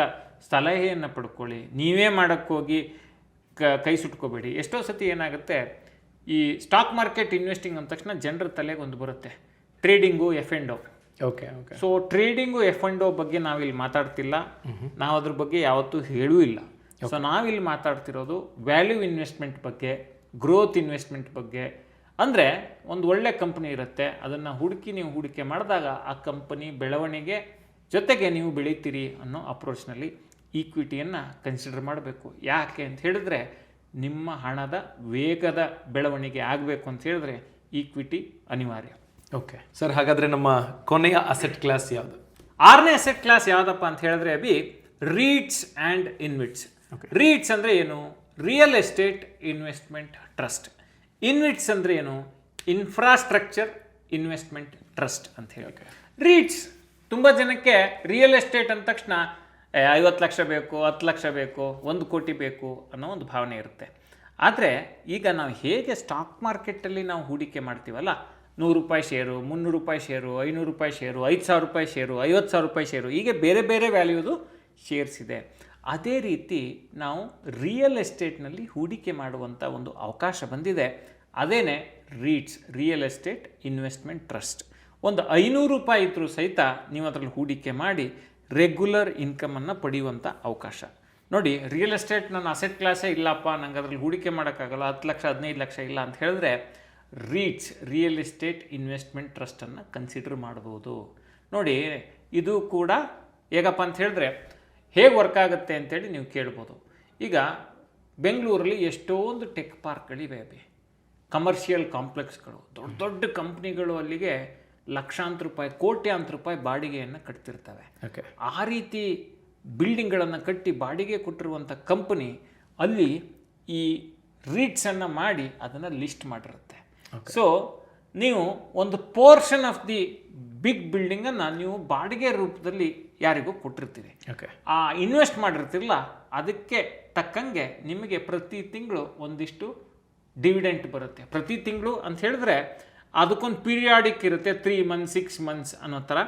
ಸಲಹೆಯನ್ನು ಪಡ್ಕೊಳ್ಳಿ. ನೀವೇ ಮಾಡೋಕ್ಕೋಗಿ ಕೈ ಸುಟ್ಕೋಬೇಡಿ. ಎಷ್ಟೋ ಸತಿ ಏನಾಗುತ್ತೆ, ಈ ಸ್ಟಾಕ್ ಮಾರ್ಕೆಟ್ ಇನ್ವೆಸ್ಟಿಂಗ್ ಅಂದ ತಕ್ಷಣ ಜನರ ತಲೆಗೆ ಒಂದು ಬರುತ್ತೆ, trading F&O. Okay, okay. So trading F&O ಬಗ್ಗೆ ನಾವಿಲ್ಲಿ ಮಾತಾಡ್ತಿಲ್ಲ, ನಾವು ಅದ್ರ ಬಗ್ಗೆ ಯಾವತ್ತೂ ಹೇಳೂ ಇಲ್ಲ. ಸೊ ನಾವಿಲ್ಲಿ ಮಾತಾಡ್ತಿರೋದು ವ್ಯಾಲ್ಯೂ ಇನ್ವೆಸ್ಟ್ಮೆಂಟ್ ಬಗ್ಗೆ, ಗ್ರೋತ್ ಇನ್ವೆಸ್ಟ್ಮೆಂಟ್ ಬಗ್ಗೆ. ಅಂದರೆ ಒಂದು ಒಳ್ಳೆ ಕಂಪ್ನಿ ಇರುತ್ತೆ, ಅದನ್ನು ನೀವು ಹೂಡಿಕೆ ಮಾಡಿದಾಗ ಆ ಕಂಪನಿ ಬೆಳವಣಿಗೆ ಜೊತೆಗೆ ನೀವು ಬೆಳೀತೀರಿ ಅನ್ನೋ ಅಪ್ರೋಚ್ನಲ್ಲಿ ಈಕ್ವಿಟಿಯನ್ನು ಕನ್ಸಿಡರ್ ಮಾಡಬೇಕು. ಯಾಕೆ ಅಂತ ಹೇಳಿದ್ರೆ ನಿಮ್ಮ ಹಣದ ವೇಗದ ಬೆಳವಣಿಗೆ ಆಗಬೇಕು ಅಂತ ಹೇಳಿದ್ರೆ ಈಕ್ವಿಟಿ ಅನಿವಾರ್ಯ. ಓಕೆ ಸರ್, ಹಾಗಾದರೆ ನಮ್ಮ ಕೊನೆಯ ಅಸೆಟ್ ಕ್ಲಾಸ್ ಯಾವುದು? 6ನೇ ಅಸೆಟ್ ಕ್ಲಾಸ್ ಯಾವುದಪ್ಪ ಅಂತ ಹೇಳಿದ್ರೆ ರೀಟ್ಸ್ ಆ್ಯಂಡ್ ಇನ್ವಿಟ್ಸ್. ರೀಟ್ಸ್ ಅಂದರೆ ಏನು? Real estate investment trust. InvITs ಅಂದರೆ ಏನು? ಇನ್ಫ್ರಾಸ್ಟ್ರಕ್ಚರ್ ಇನ್ವೆಸ್ಟ್ಮೆಂಟ್ ಟ್ರಸ್ಟ್ ಅಂತ ಹೇಳಿ. ರೀಟ್ಸ್ ತುಂಬ ಜನಕ್ಕೆ ರಿಯಲ್ ಎಸ್ಟೇಟ್ ಅಂದ ತಕ್ಷಣ 50 ಲಕ್ಷ ಬೇಕು, 10 ಲಕ್ಷ ಬೇಕು, 1 ಕೋಟಿ ಬೇಕು ಅನ್ನೋ ಒಂದು ಭಾವನೆ ಇರುತ್ತೆ. ಆದರೆ ಈಗ ನಾವು ಹೇಗೆ ಸ್ಟಾಕ್ ಮಾರ್ಕೆಟಲ್ಲಿ ನಾವು ಹೂಡಿಕೆ ಮಾಡ್ತೀವಲ್ಲ, 100 ರೂಪಾಯಿ ಶೇರು, 300 ರೂಪಾಯಿ ಶೇರು, 500 ರೂಪಾಯಿ ಶೇರು, 5,000 ರೂಪಾಯಿ ಶೇರು, 50,000 ರೂಪಾಯಿ ಶೇರು, ಹೀಗೆ ಬೇರೆ ಬೇರೆ ವ್ಯಾಲ್ಯೂದು ಶೇರ್ಸ್ ಇದೆ. ಅದೇ ರೀತಿ ನಾವು ರಿಯಲ್ ಎಸ್ಟೇಟ್ನಲ್ಲಿ ಹೂಡಿಕೆ ಮಾಡುವಂಥ ಒಂದು ಅವಕಾಶ ಬಂದಿದೆ. ಅದೇನೇ ರೀಟ್ಸ್, ರಿಯಲ್ ಎಸ್ಟೇಟ್ ಇನ್ವೆಸ್ಟ್ಮೆಂಟ್ ಟ್ರಸ್ಟ್. ಒಂದು 500 ರೂಪಾಯಿ ಇದ್ರೂ ಸಹಿತ ನೀವು ಅದರಲ್ಲಿ ಹೂಡಿಕೆ ಮಾಡಿ ರೆಗ್ಯುಲರ್ ಇನ್ಕಮನ್ನು ಪಡೆಯುವಂಥ ಅವಕಾಶ. ನೋಡಿ, ರಿಯಲ್ ಎಸ್ಟೇಟ್ ನನ್ನ ಅಸೆಟ್ ಕ್ಲಾಸೇ ಇಲ್ಲಪ್ಪ, ನಂಗೆ ಅದರಲ್ಲಿ ಹೂಡಿಕೆ ಮಾಡೋಕ್ಕಾಗಲ್ಲ, 10 ಲಕ್ಷ 15 ಲಕ್ಷ ಇಲ್ಲ ಅಂತ ಹೇಳಿದ್ರೆ ರೀಟ್ಸ್, ರಿಯಲ್ ಎಸ್ಟೇಟ್ ಇನ್ವೆಸ್ಟ್ಮೆಂಟ್ ಟ್ರಸ್ಟನ್ನು ಕನ್ಸಿಡರ್ ಮಾಡ್ಬೋದು. ನೋಡಿ, ಇದು ಕೂಡ ಹೇಗಪ್ಪ ಅಂತ ಹೇಳಿದ್ರೆ ಹೇಗೆ ವರ್ಕ್ ಆಗುತ್ತೆ ಅಂತೇಳಿ ನೀವು ಕೇಳ್ಬೋದು. ಈಗ ಬೆಂಗಳೂರಲ್ಲಿ ಎಷ್ಟೊಂದು ಟೆಕ್ ಪಾರ್ಕ್ಗಳಿವೆ, ಕಮರ್ಷಿಯಲ್ ಕಾಂಪ್ಲೆಕ್ಸ್ಗಳು, ದೊಡ್ಡ ದೊಡ್ಡ ಕಂಪ್ನಿಗಳು ಅಲ್ಲಿಗೆ ಲಕ್ಷಾಂತರ ರೂಪಾಯಿ, ಕೋಟ್ಯಾಂತರ ರೂಪಾಯಿ ಬಾಡಿಗೆಯನ್ನು ಕಟ್ತಿರ್ತವೆ. ಆ ರೀತಿ ಬಿಲ್ಡಿಂಗ್ಗಳನ್ನು ಕಟ್ಟಿ ಬಾಡಿಗೆ ಕೊಟ್ಟಿರುವಂಥ ಕಂಪನಿ ಅಲ್ಲಿ ಈ ರೀಟ್ಸನ್ನು ಮಾಡಿ ಅದನ್ನು ಲಿಸ್ಟ್ ಮಾಡಿರುತ್ತೆ. ಸೊ ನೀವು ಒಂದು ಪೋರ್ಷನ್ ಆಫ್ ದಿ ಬಿಗ್ ಬಿಲ್ಡಿಂಗನ್ನು ನೀವು ಬಾಡಿಗೆ ರೂಪದಲ್ಲಿ ಯಾರಿಗೂ ಕೊಟ್ಟಿರ್ತೀರಿ. ಆ ಇನ್ವೆಸ್ಟ್ ಮಾಡಿರ್ತಿರಲ್ಲ, ಅದಕ್ಕೆ ತಕ್ಕಂಗೆ ನಿಮಗೆ ಪ್ರತಿ ತಿಂಗಳು ಒಂದಿಷ್ಟು ಡಿವಿಡೆಂಟ್ ಬರುತ್ತೆ. ಪ್ರತಿ ತಿಂಗಳು ಅಂತ ಹೇಳಿದ್ರೆ ಅದಕ್ಕೊಂದು ಪೀರಿಯಾಡಿಕ್ ಇರುತ್ತೆ, 3 months 6 months ಅನ್ನೋ ಥರ.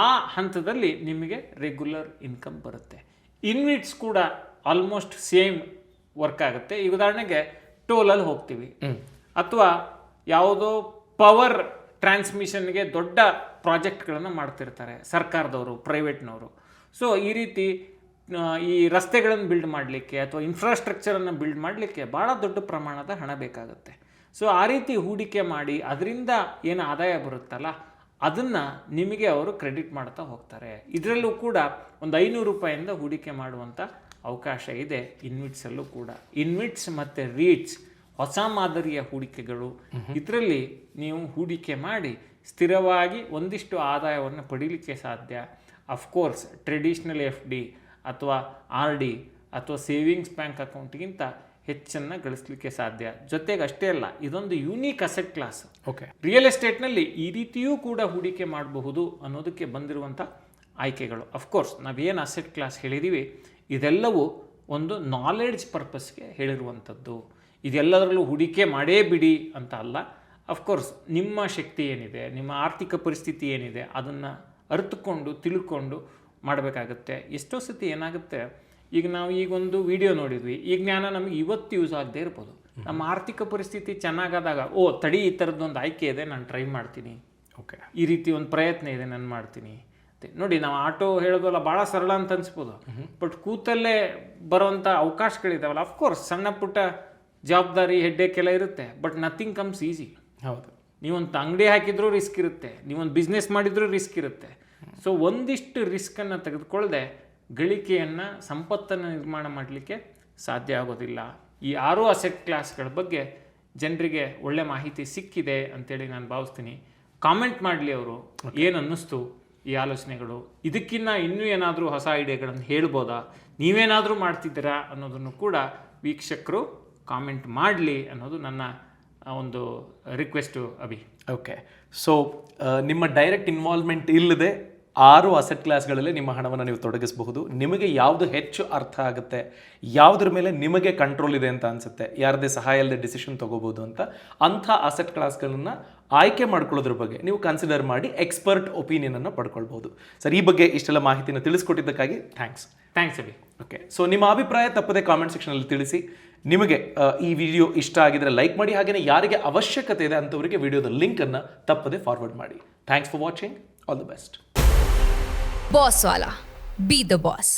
ಆ ಹಂತದಲ್ಲಿ ನಿಮಗೆ ರೆಗ್ಯುಲರ್ ಇನ್ಕಮ್ ಬರುತ್ತೆ. ಇನ್ವಿಟ್ಸ್ ಕೂಡ ಆಲ್ಮೋಸ್ಟ್ ಸೇಮ್ ವರ್ಕ್ ಆಗುತ್ತೆ. ಈಗ ಉದಾಹರಣೆಗೆ ಟೋಲಲ್ಲಿ ಹೋಗ್ತೀವಿ ಅಥವಾ ಯಾವುದೋ ಪವರ್ ಟ್ರಾನ್ಸ್ಮಿಷನ್ಗೆ ದೊಡ್ಡ ಪ್ರಾಜೆಕ್ಟ್ಗಳನ್ನು ಮಾಡ್ತಿರ್ತಾರೆ ಸರ್ಕಾರದವರು, ಪ್ರೈವೇಟ್ನವರು. ಸೊ ಈ ರೀತಿ ಈ ರಸ್ತೆಗಳನ್ನು ಬಿಲ್ಡ್ ಮಾಡಲಿಕ್ಕೆ ಅಥವಾ ಇನ್ಫ್ರಾಸ್ಟ್ರಕ್ಚರನ್ನು ಬಿಲ್ಡ್ ಮಾಡಲಿಕ್ಕೆ ಭಾಳ ದೊಡ್ಡ ಪ್ರಮಾಣದ ಹಣ ಬೇಕಾಗುತ್ತೆ. ಸೊ ಆ ರೀತಿ ಹೂಡಿಕೆ ಮಾಡಿ ಅದರಿಂದ ಏನು ಆದಾಯ ಬರುತ್ತಲ್ಲ ಅದನ್ನು ನಿಮಗೆ ಅವರು ಕ್ರೆಡಿಟ್ ಮಾಡ್ತಾ ಹೋಗ್ತಾರೆ. ಇದರಲ್ಲೂ ಕೂಡ ಒಂದು 500 ರೂಪಾಯಿಂದ ಹೂಡಿಕೆ ಮಾಡುವಂಥ ಅವಕಾಶ ಇದೆ ಇನ್ವಿಟ್ಸಲ್ಲೂ ಕೂಡ. ಇನ್ವಿಟ್ಸ್ ಮತ್ತು ರೀಟ್ಸ್ ಹೊಸ ಮಾದರಿಯ ಹೂಡಿಕೆಗಳು. ಇದರಲ್ಲಿ ನೀವು ಹೂಡಿಕೆ ಮಾಡಿ ಸ್ಥಿರವಾಗಿ ಒಂದಿಷ್ಟು ಆದಾಯವನ್ನು ಪಡೀಲಿಕ್ಕೆ ಸಾಧ್ಯ. ಅಫ್ಕೋರ್ಸ್ ಟ್ರೆಡಿಷ್ನಲ್ FD ಅಥವಾ RD ಅಥವಾ ಸೇವಿಂಗ್ಸ್ ಬ್ಯಾಂಕ್ ಅಕೌಂಟ್ಗಿಂತ ಹೆಚ್ಚನ್ನು ಗಳಿಸಲಿಕ್ಕೆ ಸಾಧ್ಯ. ಜೊತೆಗೆ ಅಷ್ಟೇ ಅಲ್ಲ, ಇದೊಂದು unique asset class. Okay, real ಎಸ್ಟೇಟ್ನಲ್ಲಿ ಈ ರೀತಿಯೂ ಕೂಡ ಹೂಡಿಕೆ ಮಾಡಬಹುದು ಅನ್ನೋದಕ್ಕೆ ಬಂದಿರುವಂಥ ಆಯ್ಕೆಗಳು. ಅಫ್ಕೋರ್ಸ್ ನಾವೇನು ಅಸೆಟ್ ಕ್ಲಾಸ್ ಹೇಳಿದ್ದೀವಿ ಇದೆಲ್ಲವೂ ಒಂದು ನಾಲೆಡ್ಜ್ ಪರ್ಪಸ್ಗೆ ಹೇಳಿರುವಂಥದ್ದು. ಇದೆಲ್ಲದರಲ್ಲೂ ಹೂಡಿಕೆ ಮಾಡೇ ಬಿಡಿ ಅಂತ ಅಲ್ಲ. ಅಫ್ಕೋರ್ಸ್ ನಿಮ್ಮ ಶಕ್ತಿ ಏನಿದೆ, ನಿಮ್ಮ ಆರ್ಥಿಕ ಪರಿಸ್ಥಿತಿ ಏನಿದೆ ಅದನ್ನು ಅರಿತುಕೊಂಡು ತಿಳ್ಕೊಂಡು ಮಾಡಬೇಕಾಗತ್ತೆ. ಎಷ್ಟೋ ಸತಿ ಏನಾಗುತ್ತೆ, ಈಗ ನಾವು ಈಗೊಂದು ವಿಡಿಯೋ ನೋಡಿದ್ವಿ, ಈ ಜ್ಞಾನ ನಮಗೆ ಇವತ್ತು ಯೂಸ್ ಆಗದೆ ಇರ್ಬೋದು. ನಮ್ಮ ಆರ್ಥಿಕ ಪರಿಸ್ಥಿತಿ ಚೆನ್ನಾಗಾದಾಗ ತಡಿ ಈ ಥರದ್ದೊಂದು ಆಯ್ಕೆ ಇದೆ, ನಾನು ಟ್ರೈ ಮಾಡ್ತೀನಿ, ಓಕೆ, ಈ ರೀತಿ ಒಂದು ಪ್ರಯತ್ನ ಇದೆ, ನಾನು ಮಾಡ್ತೀನಿ. ನೋಡಿ, ನಾವು ಆಟೋ ಹೇಳೋದಲ್ಲ ಭಾಳ ಸರಳ ಅಂತ ಅನ್ಸ್ಬೋದು, ಬಟ್ ಕೂತಲ್ಲೇ ಬರೋವಂಥ ಅವಕಾಶಗಳಿದಾವಲ್ಲ. ಅಫ್ಕೋರ್ಸ್ ಸಣ್ಣ ಪುಟ್ಟ ಜವಾಬ್ದಾರಿ ಹೆಡ್ಡೇಕೆಲ್ಲ ಇರುತ್ತೆ, ಬಟ್ ನಥಿಂಗ್ ಕಮ್ಸ್ ಈಸಿ. ಹೌದು, ನೀವೊಂದು ಅಂಗಡಿ ಹಾಕಿದ್ರೂ ರಿಸ್ಕ್ ಇರುತ್ತೆ, ನೀವೊಂದು ಬಿಸ್ನೆಸ್ ಮಾಡಿದ್ರೂ ರಿಸ್ಕ್ ಇರುತ್ತೆ. ಸೊ ಒಂದಿಷ್ಟು ರಿಸ್ಕನ್ನು ತೆಗೆದುಕೊಳ್ಳದೆ ಗಳಿಕೆಯನ್ನು, ಸಂಪತ್ತನ್ನು ನಿರ್ಮಾಣ ಮಾಡಲಿಕ್ಕೆ ಸಾಧ್ಯ ಆಗೋದಿಲ್ಲ. ಈ 6 ಅಸೆಟ್ ಕ್ಲಾಸ್ಗಳ ಬಗ್ಗೆ ಜನರಿಗೆ ಒಳ್ಳೆ ಮಾಹಿತಿ ಸಿಕ್ಕಿದೆ ಅಂತೇಳಿ ನಾನು ಭಾವಿಸ್ತೀನಿ. ಕಾಮೆಂಟ್ ಮಾಡಲಿ ಅವರು, ಏನು ಅನ್ನಿಸ್ತು ಈ ಆಲೋಚನೆಗಳು, ಇದಕ್ಕಿಂತ ಇನ್ನೂ ಏನಾದರೂ ಹೊಸ ಐಡಿಯಾಗಳನ್ನು ಹೇಳ್ಬೋದಾ, ನೀವೇನಾದರೂ ಮಾಡ್ತಿದ್ದೀರಾ ಅನ್ನೋದನ್ನು ಕೂಡ ವೀಕ್ಷಕರು ಕಾಮೆಂಟ್ ಮಾಡಲಿ ಅನ್ನೋದು ನನ್ನ ಒಂದು ರಿಕ್ವೆಸ್ಟು ಅಭಿ. ಓಕೆ, ಸೊ ನಿಮ್ಮ ಡೈರೆಕ್ಟ್ ಇನ್ವಾಲ್ವ್ಮೆಂಟ್ ಇಲ್ಲದೆ 6 ಅಸೆಟ್ ಕ್ಲಾಸ್ಗಳಲ್ಲಿ ನಿಮ್ಮ ಹಣವನ್ನು ನೀವು ತೊಡಗಿಸಬಹುದು. ನಿಮಗೆ ಯಾವುದು ಹೆಚ್ಚು ಅರ್ಥ ಆಗುತ್ತೆ, ಯಾವುದ್ರ ಮೇಲೆ ನಿಮಗೆ ಕಂಟ್ರೋಲ್ ಇದೆ ಅಂತ ಅನಿಸುತ್ತೆ, ಯಾರದೇ ಸಹಾಯ ಇಲ್ಲದೆ ಡಿಸಿಷನ್ ತೊಗೋಬೋದು ಅಂಥ ಅಸೆಟ್ ಕ್ಲಾಸ್ಗಳನ್ನು ಆಯ್ಕೆ ಮಾಡ್ಕೊಳ್ಳೋದ್ರ ಬಗ್ಗೆ ನೀವು ಕನ್ಸಿಡರ್ ಮಾಡಿ ಎಕ್ಸ್ಪರ್ಟ್ ಒಪಿನಿಯನನ್ನು ಪಡ್ಕೊಳ್ಬೋದು. ಸರ್, ಈ ಬಗ್ಗೆ ಇಷ್ಟೆಲ್ಲ ಮಾಹಿತಿನ ತಿಳಿಸ್ಕೊಟ್ಟಿದ್ದಕ್ಕಾಗಿ ಥ್ಯಾಂಕ್ಸ್ ಅಭಿ. ಓಕೆ, ಸೊ ನಿಮ್ಮ ಅಭಿಪ್ರಾಯ ತಪ್ಪದೆ ಕಾಮೆಂಟ್ ಸೆಕ್ಷನಲ್ಲಿ ತಿಳಿಸಿ. ನಿಮಗೆ ಈ ವಿಡಿಯೋ ಇಷ್ಟ ಆಗಿದ್ರೆ ಲೈಕ್ ಮಾಡಿ, ಹಾಗೆಯೇ ಯಾರಿಗೆ ಅವಶ್ಯಕತೆ ಇದೆ ಅಂಥವರಿಗೆ ವಿಡಿಯೋದ ಲಿಂಕನ್ನು ತಪ್ಪದೆ ಫಾರ್ವರ್ಡ್ ಮಾಡಿ. Thanks for watching. All the best. Boss Wala. Be the boss.